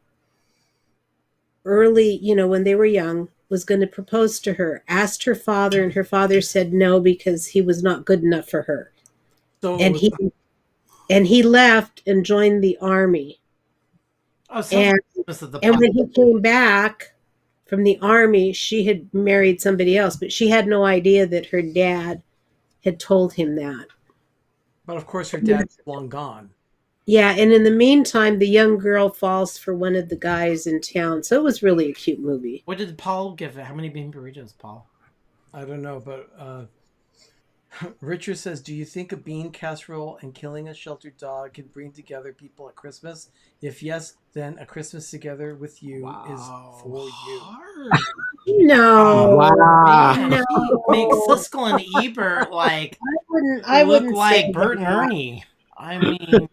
early, when they were young, was going to propose to her, asked her father, and her father said no because he was not good enough for her. So And he left and joined the army. oh, so And this is the And plot. when he came back from the army, she had married somebody else, but she had no idea that her dad had told him that. but of course, her dad's long gone. Yeah, and in the meantime, the young girl falls for one of the guys in town. So it was really a cute movie. What did Paul give it? How many bean burritos, Paul? I don't know, but Richard says, "Do you think a bean casserole and killing a sheltered dog can bring together people at Christmas? If yes, then A Christmas Together with You is for you." No. Wow. Man, No. he makes Siskel and Ebert I look wouldn't like say Bert and that. Ernie. I mean,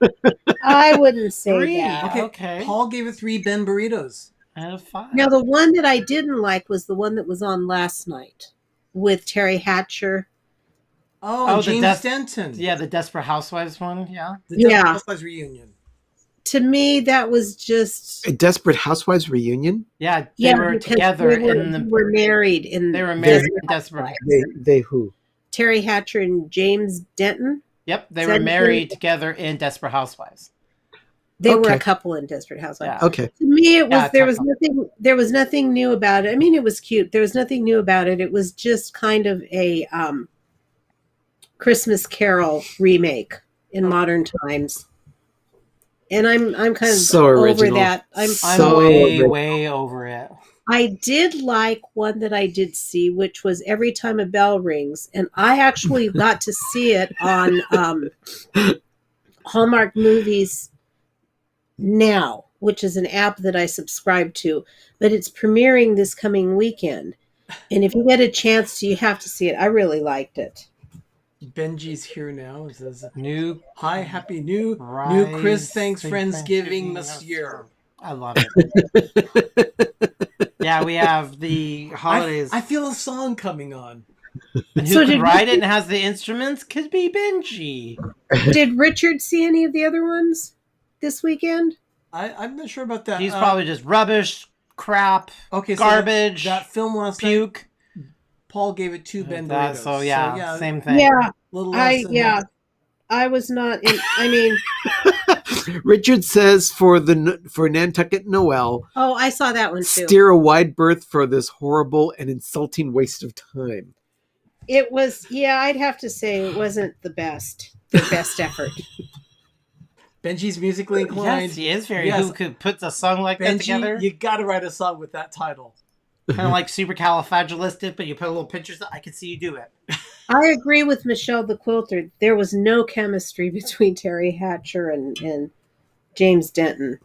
I wouldn't say three. that. Okay. Paul gave it 3 Ben burritos. Out of 5. Now, the one that I didn't like was the one that was on last night with Terry Hatcher. Oh, the James Denton. Yeah, the Desperate Housewives one. Yeah. The Desperate Yeah. Housewives reunion. To me, that was just A Desperate Housewives reunion? Yeah, they were because together they were, in the. they were married in They were married in Desperate. Housewives. They who? Terry Hatcher and James Denton. Yep, they Is were that- married together in Desperate Housewives. They were a Okay. couple in Desperate Housewives. Yeah. Okay. To me, it was Yeah, there was couple. nothing new about it. I mean, it was cute. There was nothing new about it. It was just kind of a Christmas Carol remake in modern times. And I'm kind of So over original. that. I'm So way, good. way over it. I did like one that I did see, which was Every Time a Bell Rings, and I actually got to see it on Hallmark Movies Now, which is an app that I subscribe to, but it's premiering this coming weekend. And if you get a chance to, you have to see it. I really liked it. Benji's here now. It says, New "Hi, happy new Rise, Chris. Thanks, Friendsgiving, Friendsgiving, Monsieur." I love it. Yeah, we have the holidays. I feel a song coming on. And who So could did write we- it and has the instruments could be Benji. Did Richard see any of the other ones this weekend? I'm not sure about that. He's probably just rubbish, crap, okay. So garbage, that film last night, puke. Paul gave it 2 Ben That- burritos. so yeah, same thing. Yeah, little less than half. I was not in. I mean, Richard says for Nantucket Noel, Oh, I saw that one too. steer a wide berth for this horrible and insulting waste of time. It was, yeah, I'd have to say it wasn't their best effort. Benji's musically inclined. Yes, he is very. Yes. Who could put a song like that Benji, together? you got to write a song with that title. Kind of like supercalifragilistic, but you put a little pictures. I can see you do it. I agree with Michelle the Quilter. There was no chemistry between Terry Hatcher and James Denton.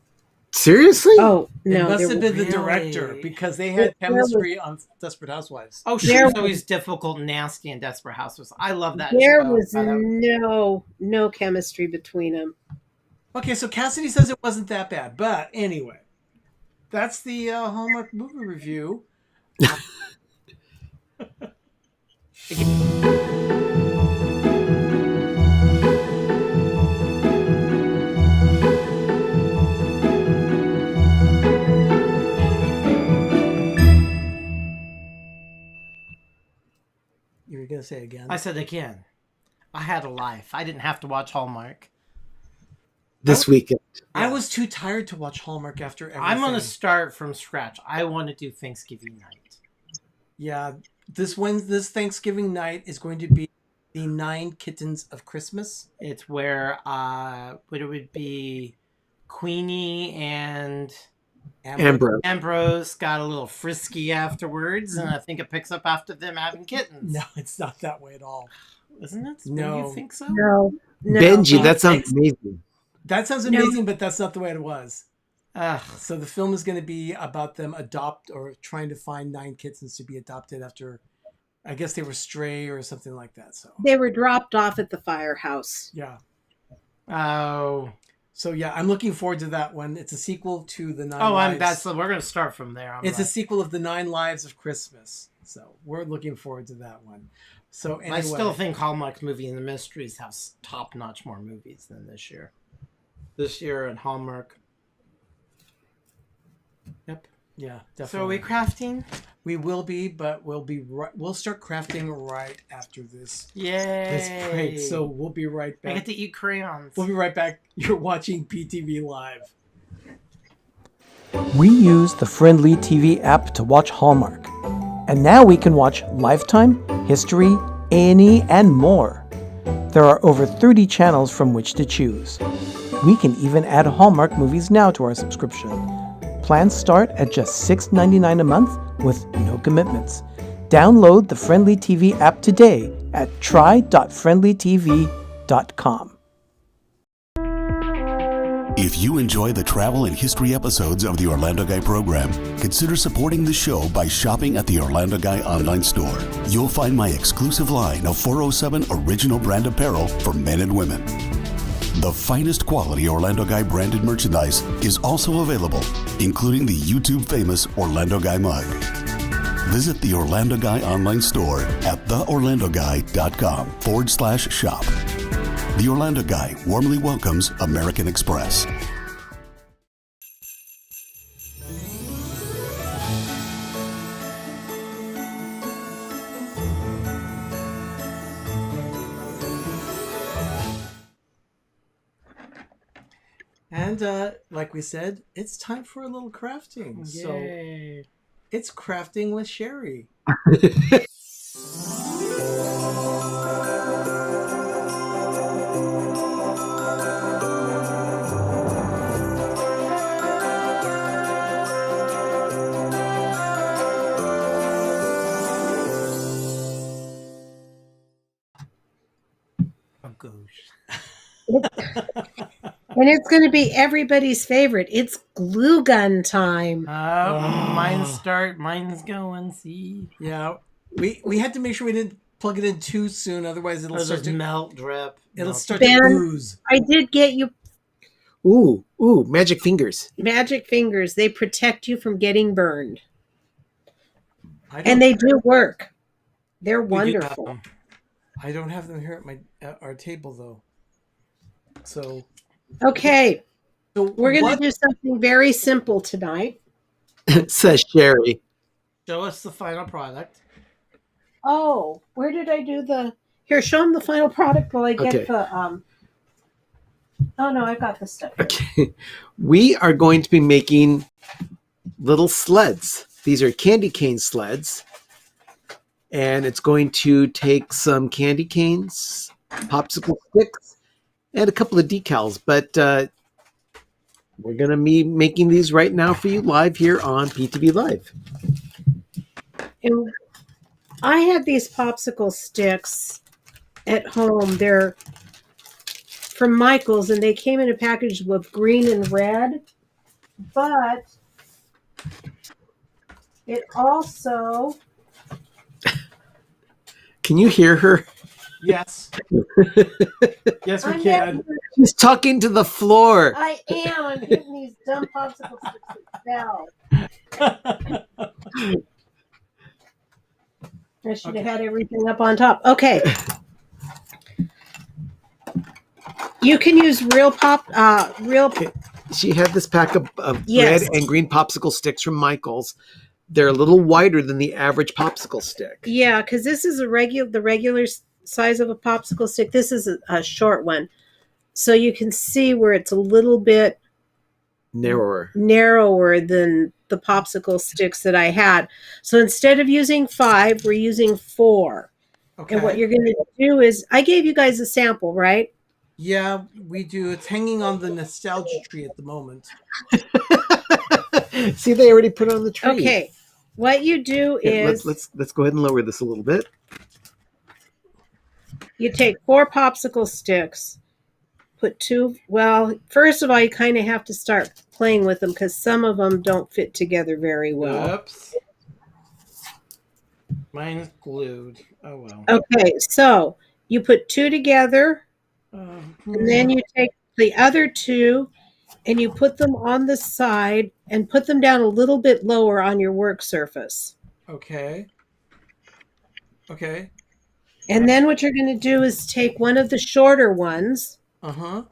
Seriously? Oh, It no. must there have been the Really? director because they had There was- chemistry on Desperate Housewives. Oh, she There was was- always difficult, and nasty, and Desperate Housewives. I love that. There show. was I love- no chemistry between them. Okay, so Cassidy says it wasn't that bad, but anyway, that's the Hallmark movie review. You were gonna say again? I said again. I had a life. I didn't have to watch Hallmark. This weekend. I was too tired to watch Hallmark after everything. I'm going to start from scratch. I want to do Thanksgiving night. Yeah, this Thanksgiving night is going to be the 9 Kittens of Christmas. It's where what it would be Queenie and Ambrose got a little frisky afterwards, and I think it picks up after them having kittens. No, it's not that way at all. Isn't it? No. You think so? No. Benji, that sounds amazing. That sounds amazing, but that's not the way it was. Ugh. So the film is going to be about them trying to find 9 kittens to be adopted after, I guess they were stray or something like that. So They were dropped off at the firehouse. yeah. Oh. So yeah, I'm looking forward to that one. It's a sequel to the 9 Oh, Lives. we're going to start from there. It's a sequel of the 9 Lives of Christmas. So we're looking forward to that one. So anyway, I still think Hallmark's Movie and the Mysteries has top-notch more movies than this year. This year at Hallmark. Yep. yeah, definitely. So are we crafting? We will be, but we'll start crafting right after this. Yay! This break. So we'll be right I back. get to eat crayons. We'll be right back. You're watching PTV Live. We use the Friendly TV app to watch Hallmark. And now we can watch Lifetime, History, A&E, and more. There are over 30 channels from which to choose. We can even add Hallmark movies now to our subscription. Plans start at just $6.99 a month with no commitments. Download the Friendly TV app today at try.friendlytv.com. If you enjoy the travel and history episodes of the Orlando Guy program, consider supporting the show by shopping at the Orlando Guy online store. You'll find my exclusive line of 407 original brand apparel for men and women. The finest quality Orlando Guy branded merchandise is also available, including the YouTube famous Orlando Guy mug. Visit the Orlando Guy online store at theorlandoguy.com/shop. The Orlando Guy warmly welcomes American Express. And like we said, it's time for a little crafting. So Yay. it's crafting with Sherry. Oh, gosh. And it's going to be everybody's favorite. It's glue gun time. Mine's going, see. Yeah, we had to make sure we didn't plug it in too soon, otherwise it'll There's start just to melt, drip. it'll melt. start Ben, to ooze. I did get you Ooh, magic fingers. magic fingers. They protect you from getting burned. I And they do work. They're We do have wonderful. them. I don't have them here at our table though. So Okay, we're going what- to do something very simple tonight. Says Sherry. Show us the final product. Oh, where did I do the... Here, show them the final product while I get Okay. the... Oh no, I got the stuff. Okay. We are going to be making little sleds. These are candy cane sleds. And it's going to take some candy canes, popsicle sticks, and a couple of decals. But we're going to be making these right now for you live here on PTV Live. And I had these popsicle sticks at home. They're from Michael's, and they came in a package with green and red. But it also... Can you hear her? Yes. Yes, we I'm can. getting- She's talking to the floor. I am. I'm hitting these dumb popsicle sticks that fell. I should have had everything up on top. Okay. You can use real She had this pack of Yes. red and green popsicle sticks from Michael's. They're a little wider than the average popsicle stick. Yeah, because this is the regular size of a popsicle stick. This is a short one. So you can see where it's a little bit Narrower than the popsicle sticks that I had. So instead of using 5, we're using 4. Okay. And what you're going to do is, I gave you guys a sample, right? Yeah, we do. It's hanging on the nostalgia tree at the moment. See, they already put it on the tree. Okay. What you do is let's go ahead and lower this a little bit. you take 4 popsicle sticks, put 2. Well, first of all, you kind of have to start playing with them because some of them don't fit together very well. Oops. Mine's glued. Oh well. Okay, so you put 2 together, and then you take the other 2 and you put them on the side and put them down a little bit lower on your work surface. Okay. Okay. And then what you're going to do is take one of the shorter ones. Uh-huh.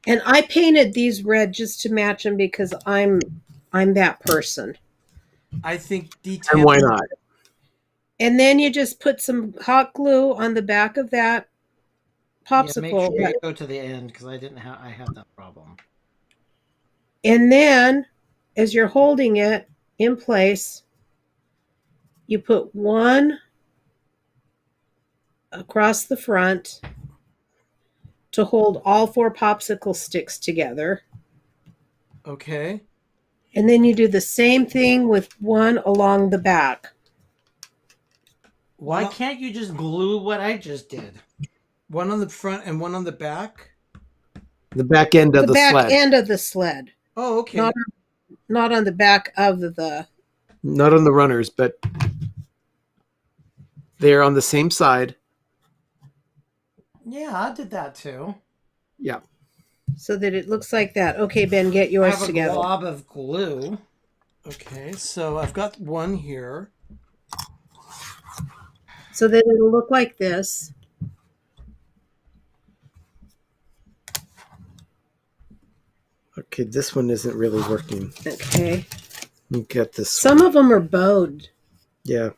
And I painted these red just to match them because I'm that person. I think detail. And why not? And then you just put some hot glue on the back of that popsicle. Make sure you go to the end because I had that problem. And then as you're holding it in place, you put 1 across the front to hold all 4 popsicle sticks together. Okay. And then you do the same thing with 1 along the back. Why can't you just glue what I just did? One on the front and one on the back? The back end of the back sled. end of the sled. Oh, okay. Not on the back of the... Not on the runners, but they're on the same side. Yeah, I did that too. Yeah. So that it looks like that. Okay, Ben, get I yours have a together. glob of glue. Okay, so I've got one here. So that it'll look like this. Okay, this one isn't really working. Okay. Let me get this Some of them are bowed. Yeah.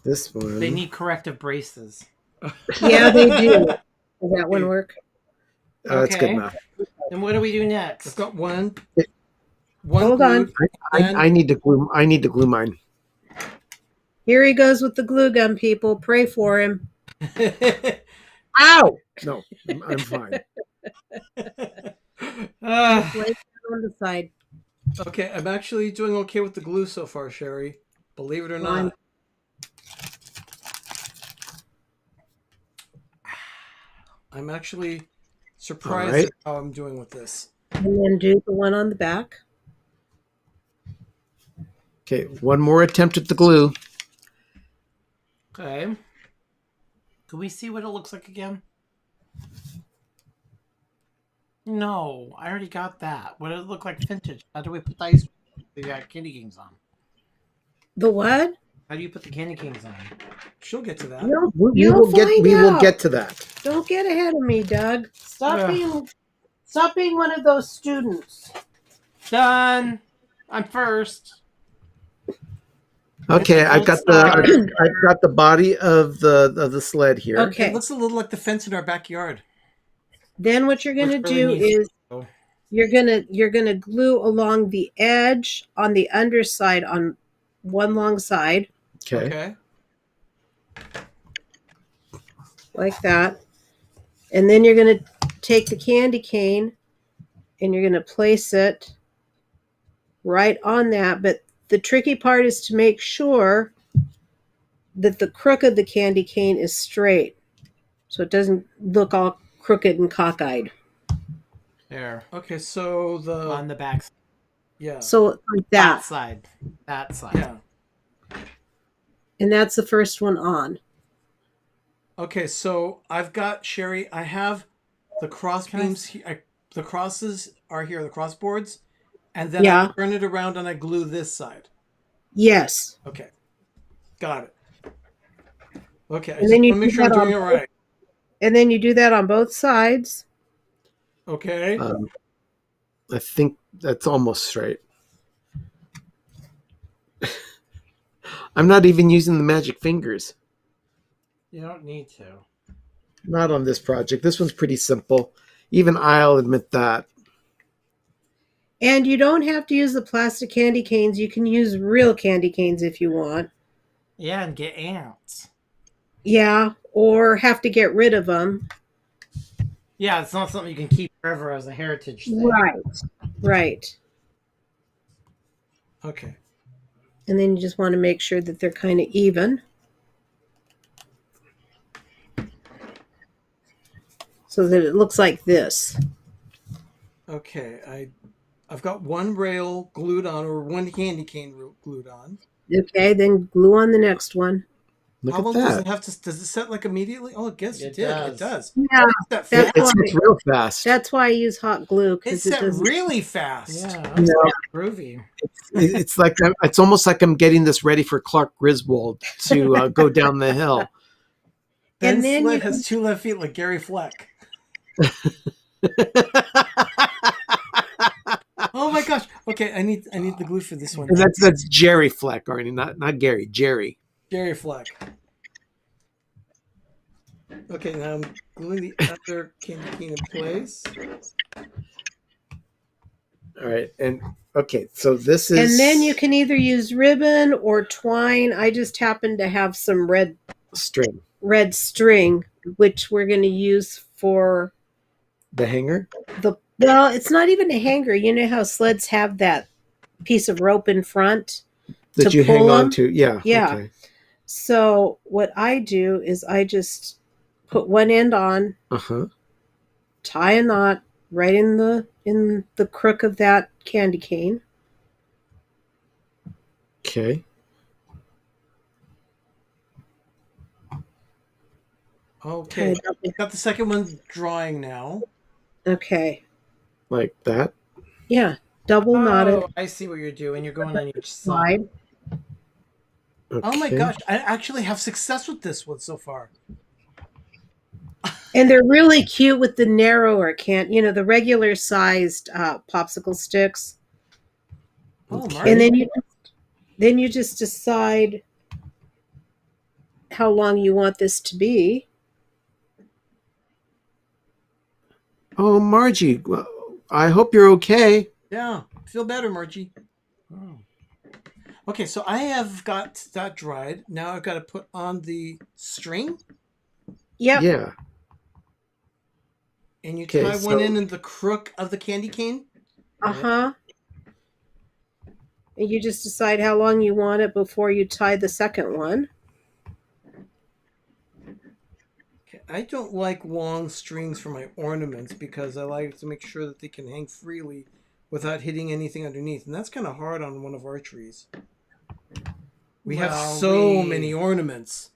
This one. They need corrective braces. Yeah, they do. Does that one work? It's good Okay. enough. Then what do we do I've next? got one. Hold on. glued, I need to glue. I need to glue mine. Here he goes with the glue gun, people. Pray for him. Ow! No, I'm fine. Lay it on the side. Okay, I'm actually doing okay with the glue so far, Sherry. Believe it or not. I'm actually surprised All right. at how I'm doing with this. And then do the one on the back. Okay, one more attempt at the glue. Okay. Can we see what it looks like again? No, I already got that. What does it look like vintage? How do we put the candy canes on? The what? How do you put the candy canes on? She'll get to that. We will get to that. Don't get ahead of me, Doug. Stop being one of those students. Done. I'm first. Okay, I've got the body of the sled here. Okay. It looks a little like the fence in our backyard. Then what you're going to Which really do needs is to go. you're going to glue along the edge on the underside on one long side Okay. like that. And then you're going to take the candy cane and you're going to place it right on that. But the tricky part is to make sure that the crook of the candy cane is straight, so it doesn't look all crooked and cockeyed. There. Okay, so On the back. yeah. So like that. Side. That side. Yeah. And that's the first one on. Okay, so I've got Sherry. I have the cross beams here. The crosses are here, the crossboards, and then I turn it around and I glue this side. Yes. Okay, got it. Okay, I And just then want you to make do sure I'm that doing it on right. And then you do that on both sides. Okay. I think that's almost straight. I'm not even using the magic fingers. You don't need to. Not on this project. This one's pretty simple. Even I'll admit that. And you don't have to use the plastic candy canes. You can use real candy canes if you want. Yeah, and get ants. Yeah, or have to get rid of them. Yeah, it's not something you can keep forever as a heritage thing. Right. Okay. And then you just want to make sure that they're kind of even. So that it looks like this. Okay, I've got one rail glued on, or one candy cane glued on. Okay, then glue on the next one. Look How at long does that. it have to? Does it set like immediately? Oh, I guess it did. does. It does. Yeah, That that's fast? It's real fast. That's why I use hot glue, It because it set doesn't. really fast. Yeah, You know, groovy. it's like it's almost like I'm getting this ready for Clark Griswold to go down the hill. Ben And then Sled you- has 2 left feet like Gary Fleck. Oh my gosh. Okay, I need the glue for this one. And that's Jerry Fleck, Arnie, not Gary. Jerry. Gary Fleck. Okay, now I'm gluing the other candy cane in place. All right, and okay, so this is. And then you can either use ribbon or twine. I just happen to have some red string. Which we're going to use for The hanger. Well, it's not even a hanger. You know how sleds have that piece of rope in front That to you hang pull on them? to. Yeah. Yeah. Okay. So what I do is I just put one end on, tie a knot right in the crook of that candy cane. Okay. Okay. Got the second one drying now. Okay. Like that. Yeah. Double knotted. Oh, I see what you're doing. You're going on each side. Okay. Oh my gosh, I actually have success with this one so far. And they're really cute with the narrower the regular sized popsicle sticks. Oh, And then you just decide how long you want this to be. Oh, Margie, well, I hope you're okay. Yeah, feel better, Margie. Oh. Okay, so I have got that dried. Now I've got to put on the string. Yep. Yeah. And you Okay, tie one so- in the crook of the candy cane. And you just decide how long you want it before you tie the second one. Okay, I don't like long strings for my ornaments because I like to make sure that they can hang freely without hitting anything underneath. And that's kind of hard on one of our trees. We have so many ornaments.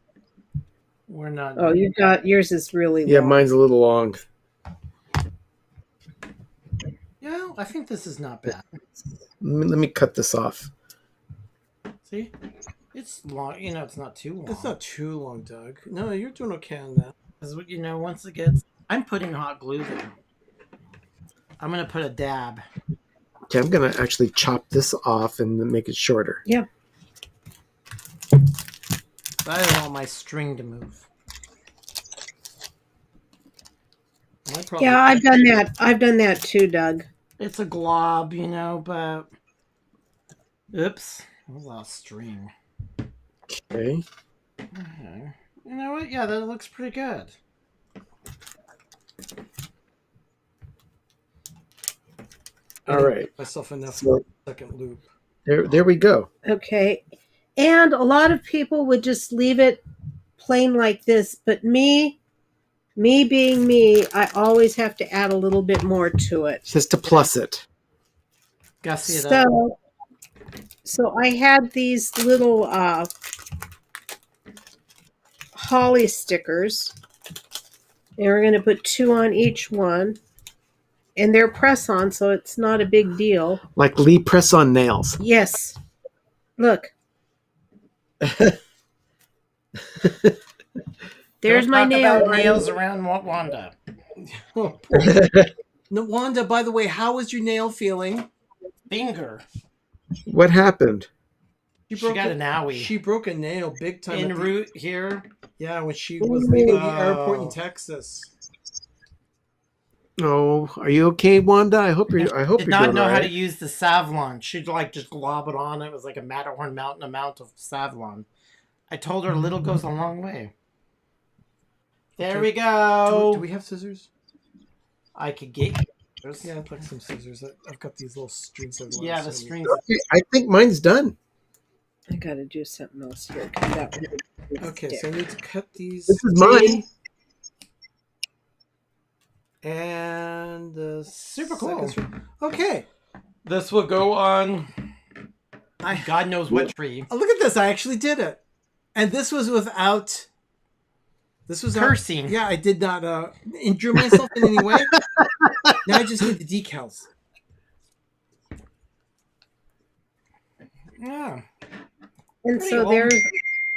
We're not. Oh, you got yours is really Yeah, long. mine's a little long. Yeah, I think this is not bad. Let me cut this off. See? It's long. It's not too long. It's not too long, Doug. No, you're doing okay on that. Because, once it gets... I'm putting hot glue there. I'm going to put a dab. Okay, I'm gonna actually chop this off and make it shorter. Yeah. I don't want my string to move. Yeah, I've done that. I've done that too, Doug. It's a glob, you know, but oops, that was a lot of string. Okay. Okay. You know what? Yeah, that looks pretty good. All right. Myself enough So- second loop. There we go. Okay. And a lot of people would just leave it plain like this, but me being me, I always have to add a little bit more to it. Just to plus it. Gussy it up. So I had these little holly stickers. And we're going to put 2 on each one. And they're press-on, so it's not a big deal. Like Lee press-on nails. Yes. Look. There's Don't my talk nail. about nails around Wanda. No, Wanda, by the way, how is your nail feeling? Finger. What happened? She got an owie. She broke a nail big time. En route here. Yeah, when she was leaving the airport in Texas. Oh, are you okay, Wanda? I hope you're Did not doing know all how to right. use the Savlon. She'd like just glob it on. It was like a Matterhorn mountain amount of Savlon. I told her a little goes a long way. There we go. Do we have scissors? I could get. Yeah, I'd like some scissors. I've got these little strings. Yeah, the strings. Okay, I think mine's done. I got to do something else here. 'Cause that one Okay, stick. so I need to cut these. This is mine. And the Super cool. Okay. This will go on. God knows what tree. Oh, look at this. I actually did it. And this was without. This was Cursing. Yeah, I did not injure myself in any way. Now I just need the decals. Yeah. And Pretty so well.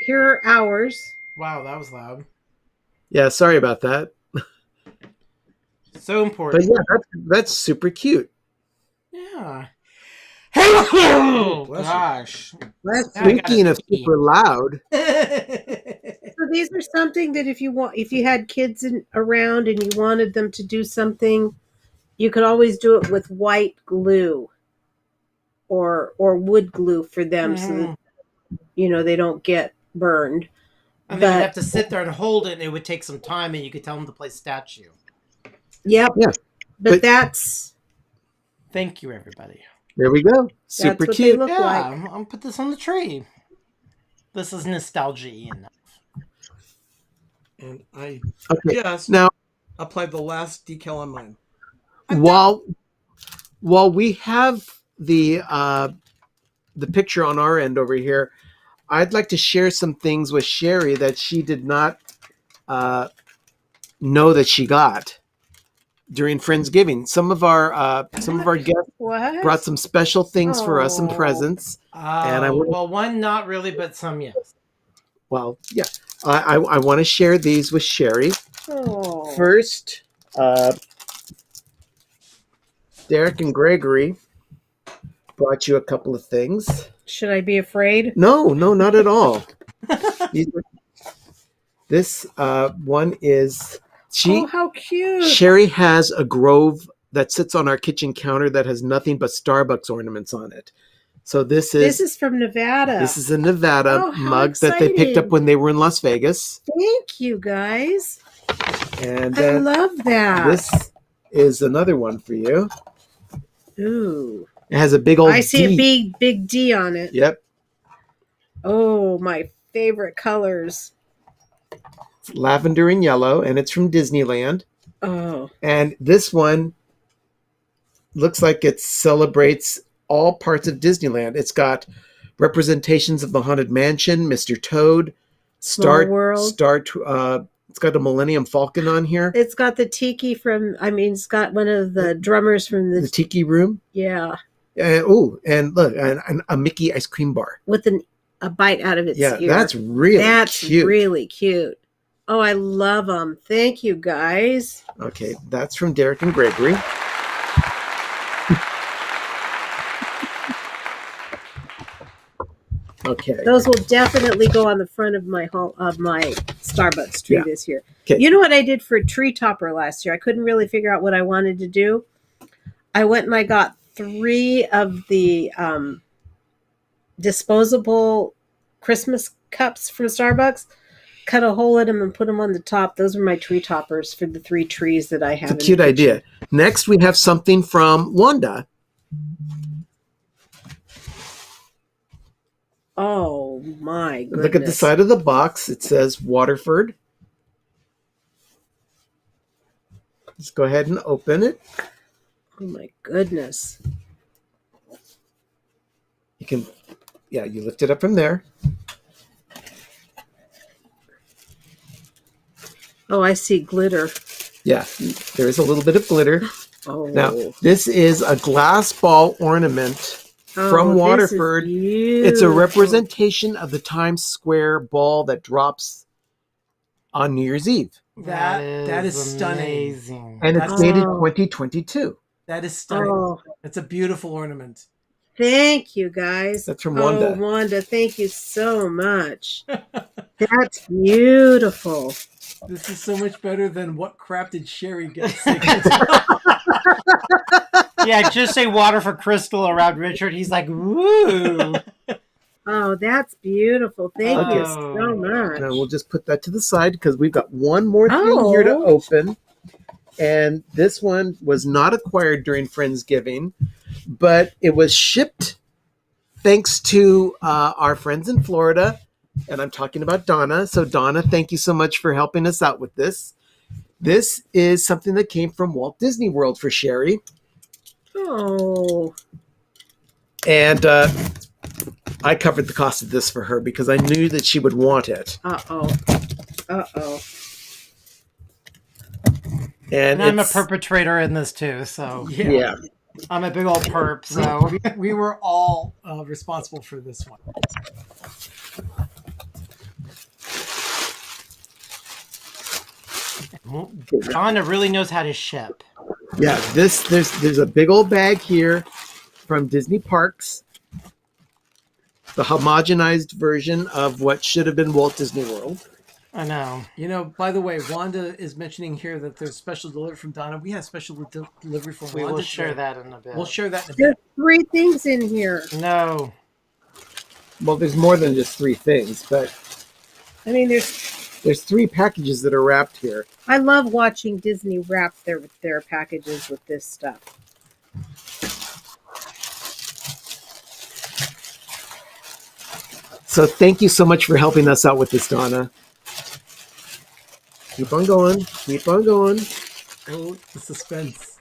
here are ours. Wow, that was loud. Yeah, sorry about that. So But important. yeah, that's super cute. Yeah. Oh, Bless you. gosh. Let's Now I gotta Speaking of pee. super loud, So these are something that if you had kids around and you wanted them to do something, you could always do it with white glue or wood glue for them, so that they don't get burned. And they would But- have to sit there and hold it, and it would take some time, and you could tell them to play statue. Yep. Yeah. But But- that's Thank you, everybody. there we go. Super what cute. they look Yeah, like. I'm gonna put this on the tree. This is nostalgia enough. And I Okay. just Now, applied the last decal on mine. while we have the picture on our end over here, I'd like to share some things with Sherry that she did not know that she got during Friendsgiving. Some of our guests What? brought some special things for us, some Oh. presents. And I wanna- Well, one not really, but some yes. Well, yeah, I want to share these with Sherry. Oh. First, Derek and Gregory brought you a couple of things. Should I be afraid? No, not at all. This one is Oh, how cute. Sherry has a grove that sits on our kitchen counter that has nothing but Starbucks ornaments on it. So this is from Nevada. a Nevada Oh, how mug that they picked up exciting. when they were in Las Vegas. Thank you, guys. And I then love that. this is another one for you. Ooh. It has a big old I see D. a big D on it. Yep. Oh, my favorite colors. It's lavender and yellow, and it's from Disneyland. Oh. And this one looks like it celebrates all parts of Disneyland. It's got representations of the Haunted Mansion, Mr. Toad, Small World. It's got a Millennium Falcon on here. It's got the tiki it's got one of the drummers from The Tiki Room. yeah, And look, and a Mickey ice cream bar. with a bite out of its Yeah, ear. that's really cute. really cute. Oh, I love them. Thank you, guys. Okay, that's from Derek and Gregory. Okay. Those will definitely go on the front of my Starbucks tree Yeah. this year. Okay. You know what I did for a tree topper last year? I couldn't really figure out what I wanted to do. I went and I got 3 of the disposable Christmas cups from Starbucks, cut a hole in them and put them on the top. Those are my tree toppers for the 3 trees that I have. It's a cute idea. Next, we have something from Wanda. Oh my goodness. Look at the side of the box. It says Waterford. Let's go ahead and open it. Oh my goodness. You can, you lift it up from there. Oh, I see glitter. Yeah, there is a little bit of glitter. Oh. Now, this is a glass ball ornament from Waterford. It's a representation of the Times Square ball that drops on New Year's Eve. That is stunning. Amazing. And it's dated 2022. That is stunning. Oh. It's a beautiful ornament. Thank you, guys. That's from Wanda. Oh, Wanda, thank you so much. That's beautiful. This is so much better than what crap did Sherry get. Yeah, just say water for Crystal around Richard. He's like, woo. Oh, that's beautiful. Thank you so Oh. much. Now we'll just put that to the side because we've got one more thing here to open. And this one was not acquired during Friendsgiving, but it was shipped thanks to our friends in Florida. And I'm talking about Donna. So Donna, thank you so much for helping us out with this. This is something that came from Walt Disney World for Sherry. Oh. And I covered the cost of this for her because I knew that she would want it. Uh-oh. Uh-oh. And I'm a perpetrator in this too, so Yeah. I'm a big old perp. So we were all responsible for this one. Donna really knows how to ship. Yeah, there's a big old bag here from Disney Parks. The homogenized version of what should have been Walt Disney World. I know. You know, by the way, Wanda is mentioning here that there's special delivery from Donna. We have special delivery from We Wanda. will share that in a bit. We'll share that in a There's bit. 3 things in here. No. Well, there's more than just 3 things, but I mean, there's 3 packages that are wrapped here. I love watching Disney wrap their packages with this stuff. So thank you so much for helping us out with this, Donna. Keep on going. Keep on going. Oh, the suspense.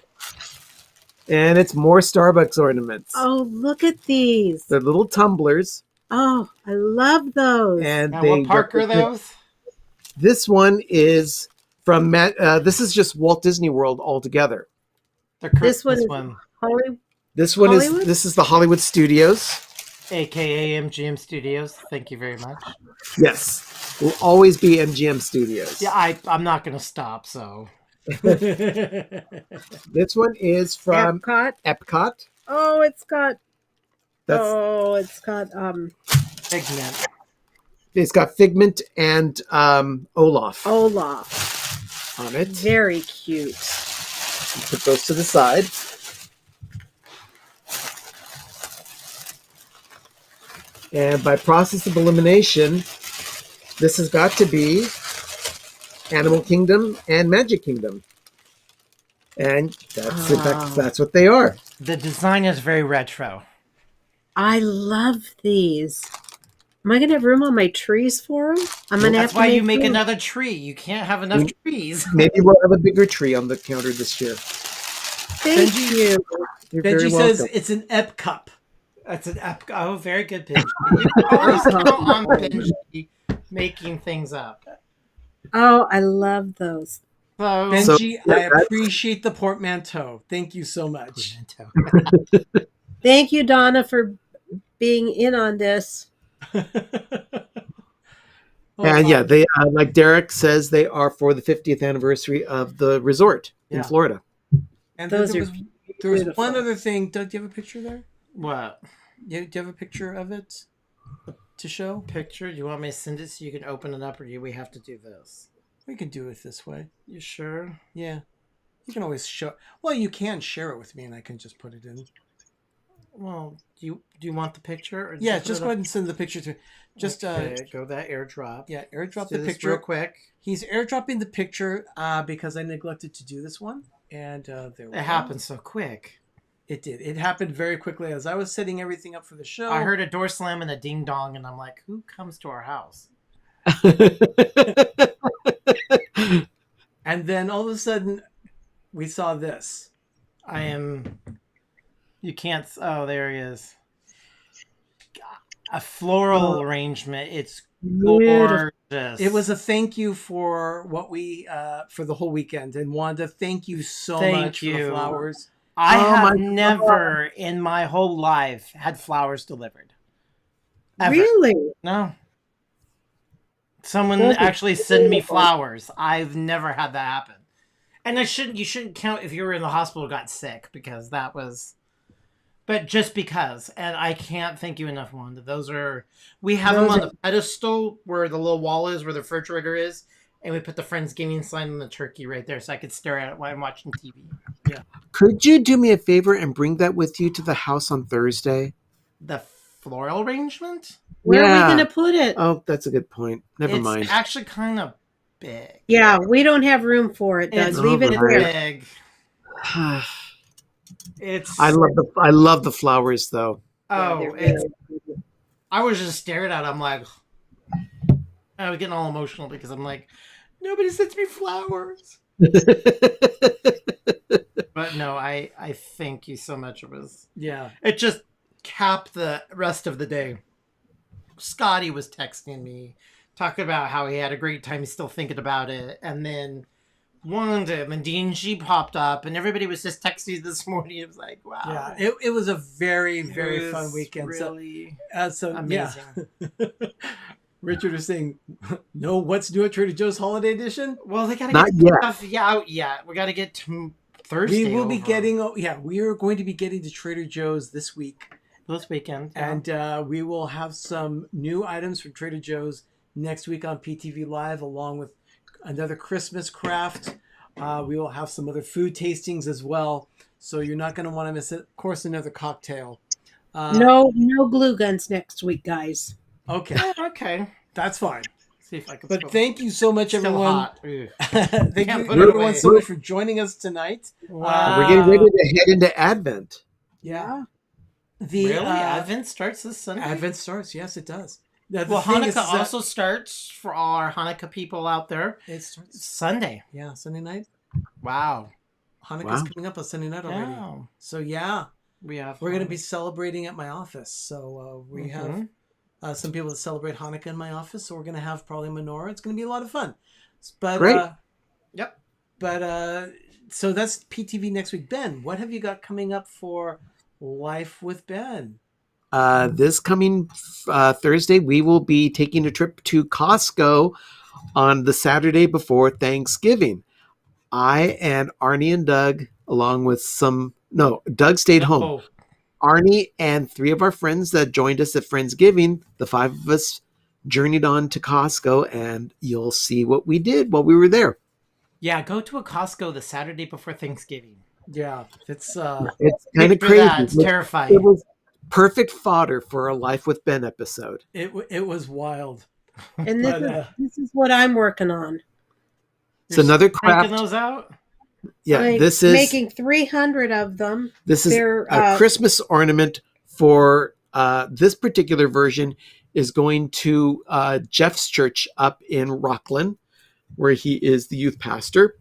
And it's more Starbucks ornaments. Oh, look at these. They're little tumblers. Oh, I love those. And Now, they what park are those? This one is from this is just Walt Disney World altogether. The This one Christmas is one, Hollywood. This one Hollywood? this is the Hollywood Studios. aka MGM Studios. Thank you very much. Yes. Will always be MGM Studios. Yeah, I'm not gonna stop. So This one is from Epcot. Epcot. Oh, it's got That's Figment. It's got Figment and Olaf Olaf. on it. Very cute. Put those to the side. And by process of elimination, this has got to be Animal Kingdom and Magic Kingdom. And that's in fact, that's what they are. The design is very retro. I love these. Am I going to have room on my trees for them? I'm going to have That's to why you make room. another tree. You can't have enough trees. Maybe we'll have a bigger tree on the counter this year. Thank you. You're very Benji says welcome. it's an Ep cup. That's an app. Oh, very good, Benji. You can always count on Benji making things up. Oh, I love those. So, Benji, yeah, I that's- appreciate the portmanteau. Thank you so much. Thank you, Donna, for being in on this. And yeah, they like Derek says, they are for the 50th anniversary of the resort in Yeah. Florida. And Those there are was beautiful. one other thing. Doug, do you have a picture there? what? Do you have a picture of it? to show? Picture? Do you want me to send it so you can open it up, or do we have to do this? We can do it this way. You sure? Yeah. You can always show. Well, you can share it with me, and I can just put it in. Well, do you want the picture? Or Yeah, just go ahead and send the picture to. Just go that airdrop. Yeah, airdrop Let's do the this picture real quick. He's airdropping the picture because I neglected to do this one, and there we It go. happened so quick. It did. It happened very quickly as I was setting everything up for the show. I heard a door slam and a ding dong, and I'm like, "Who comes to our house?" And then all of a sudden, we saw this. I am. You can't. Oh, there he is. A floral arrangement. It's gorgeous. It was a thank you for what we for the whole weekend, and Wanda, thank you so Thank much for you. the flowers. I Oh have my never in my whole life had flowers delivered. Ever. Really? No. Someone That's actually sent me flowers. I've never had that happen. And you shouldn't count if you were in the hospital and got sick, because that was, but just because. And I can't thank you enough, Wanda. We have them on the pedestal where the little wall is, where the refrigerator is. And we put the Friendsgiving sign on the turkey right there so I could stare at it while I'm watching TV. Yeah. Could you do me a favor and bring that with you to the house on Thursday? The floral arrangement? Where are Yeah. we going to put it? Oh, that's a good point. Never mind. It's actually kind of big. Yeah, we don't have room for it, Doug. It's Leave it right. there. big. It's I love the flowers though. oh, it's I was just staring at it. I'm like, I was getting all emotional because I'm like, nobody sends me flowers. But no, I thank you so much. It just capped the rest of the day. Scotty was texting me, talking about how he had a great time. He's still thinking about it. And then Wanda and D&G popped up, and everybody was just texting this morning. It was like, wow. Yeah, it was a very, very It fun was weekend. Really So amazing. Yeah. Richard is saying, no, what's new at Trader Joe's Holiday Edition? Well, they gotta Not get yet. stuff out yet. We gotta get to Thursday. We will be over. getting, we are going to be getting to Trader Joe's this week. this weekend. Yeah. And we will have some new items from Trader Joe's next week on PTV Live, along with another Christmas craft. We will have some other food tastings as well. So you're not going to want to miss it. Of course, another cocktail. No glue guns next week, guys. Okay, okay. that's fine. See if I can. But thank you so much, Still everyone. hot. Ugh. Thank Can't you, put it everyone, away. so much for joining us tonight. Wow. We're getting ready to head into Advent. Yeah. The Really? Advent starts this Sunday. Advent starts. Yes, it does. Now, the Well, thing Hanukkah is that also starts for all our Hanukkah people out there. it starts. Sunday. Yeah, Sunday night. Some Hanukkah's Wow. coming up on Sunday night already. Yeah. So yeah, We have. we're going to be celebrating at my office. So we have some people that celebrate Hanukkah in my office. So we're going to have probably menorah. It's going to be a lot of fun. But Great. Yep. But so that's PTV next week. Ben, what have you got coming up for Life with Ben? This coming Thursday, we will be taking a trip to Costco on the Saturday before Thanksgiving. I and Arnie and Doug, along with Doug stayed home. Oh, Arnie and 3 of our friends that joined us at Friendsgiving, the 5 of us journeyed on to Costco, and you'll see what we did while we were there. yeah. Go to a Costco the Saturday before Thanksgiving. Yeah, it's It's kind of Picture crazy. that. It's terrifying. It was perfect fodder for a Life with Ben episode. it was wild. And this, But, this is what I'm working on. It's another Cranking craft. those out. Yeah, I'm this is making 300 of them. They're, a Christmas ornament for this particular version is going to Jeff's church up in Rockland, where he is the youth pastor.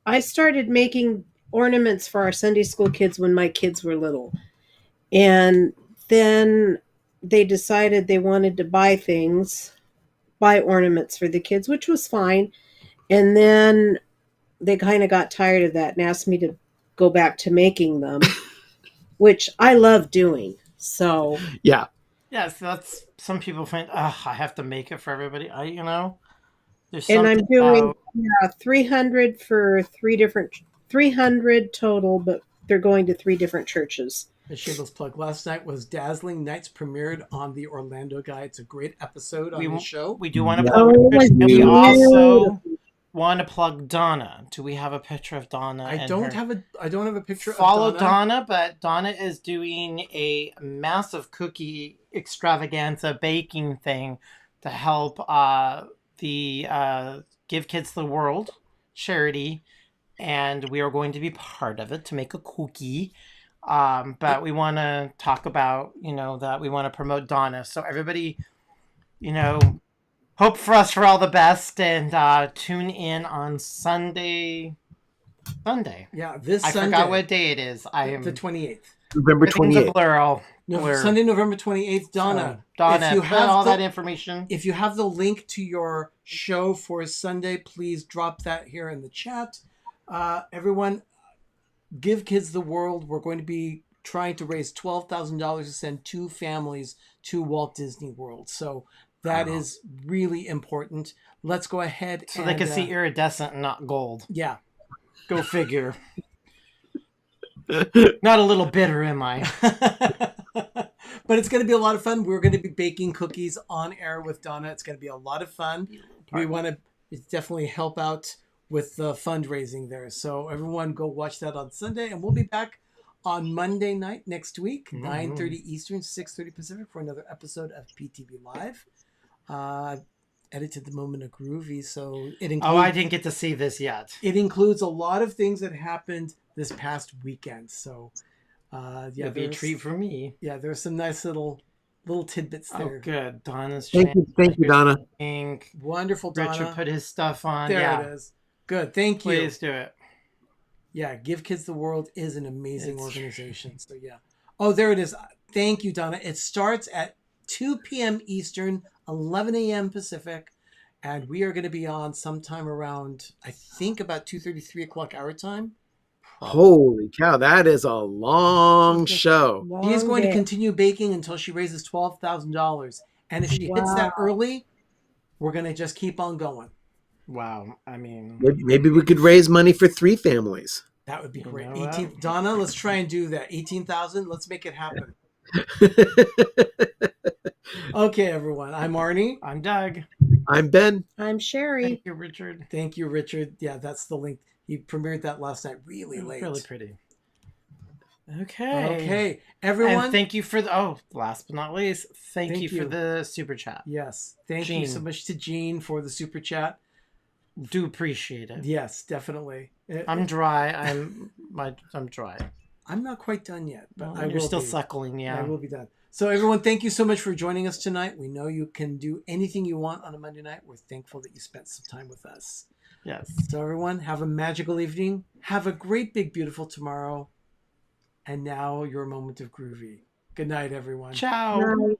I started making ornaments for our Sunday school kids when my kids were little. And then they decided they wanted to buy ornaments for the kids, which was fine. And then they kind of got tired of that and asked me to go back to making them, which I love doing. So Yeah, Yes, that's some people find. I have to make it for everybody. There's and I'm something doing about- 300 for 300 total, but they're going to 3 different churches. A shameless plug. Last night was Dazzling Nights premiered on the Orlando Guy. It's a great episode on the show. We do want to Yeah. plug Oh, Richard, and we beautiful. also want to plug Donna. Do we have a picture of Donna? I and don't her? have a picture Follow of Donna. but Donna is doing a massive cookie extravaganza baking thing to help the Give Kids the World charity, and we are going to be part of it to make a cookie. But we want to talk about, that we want to promote Donna. So everybody, hope for us for all the best, and tune in on Sunday. Yeah, this I Sunday. forgot what day it is. I am the 28th. November everything's a 28th. blur. No, Sunday, November 28th. Donna, So, Donna, if you put have all the- that information. If you have the link to your show for Sunday, please drop that here in the chat. Everyone, Give Kids the World. We're going to be trying to raise $12,000 to send 2 families to Walt Disney World. So that is really important. Let's go ahead So they can see iridescent and not gold. Yeah. Go figure. Not a little bitter, am I? But it's going to be a lot of fun. We're going to be baking cookies on air with Donna. It's going to be a lot of fun. We want to definitely help out with the fundraising there. So everyone go watch that on Sunday. And we'll be back on Monday night next week, 9:30 Eastern, 6:30 Pacific, for another episode of PTV Live. Edited the moment of groovy. So it includes, I didn't get to see this yet. it includes a lot of things that happened this past weekend. So It'll be a treat for me. Yeah, there's some nice little tidbits there. Oh, good. Donna's Thank you, Donna. Pink. Wonderful, Donna. Richard put his stuff on. There yeah. it is. Good. Thank you. Please do it. Yeah, Give Kids the World is an amazing organization. So yeah. Oh, there it is. Thank you, Donna. It starts at 2 p.m. Eastern, 11 a.m. Pacific, and we are going to be on sometime around, I think, about 2:30, 3 o'clock our time. Holy cow, that is a long show. He is going to day. continue baking until she raises $12,000. And if she hits that early, we're going to just keep on going. Wow. I mean, Maybe we could raise money for 3 families. That would be great. know what? 18, Donna, let's try and do that. 18,000. Let's make it happen. Okay, everyone. I'm Arnie. I'm Doug. I'm Ben. I'm Sherry. Thank you, Richard. Thank you, Richard. Yeah, that's the link. He premiered that last night really late. Really pretty. Okay. Okay, everyone. And thank you for the, last but not least, thank Thank you you. for the super chat. Yes. Thank you Jean. so much to Jean for the super chat. Do appreciate it. Yes, definitely. I'm dry. I'm dry. I'm not quite done yet, but I You're will still be. suckling, yeah. I will be done. So everyone, thank you so much for joining us tonight. We know you can do anything you want on a Monday night. We're thankful that you spent some time with us. Yes. So everyone, have a magical evening. Have a great, big, beautiful tomorrow. And now your moment of groovy. Good night, everyone. Ciao.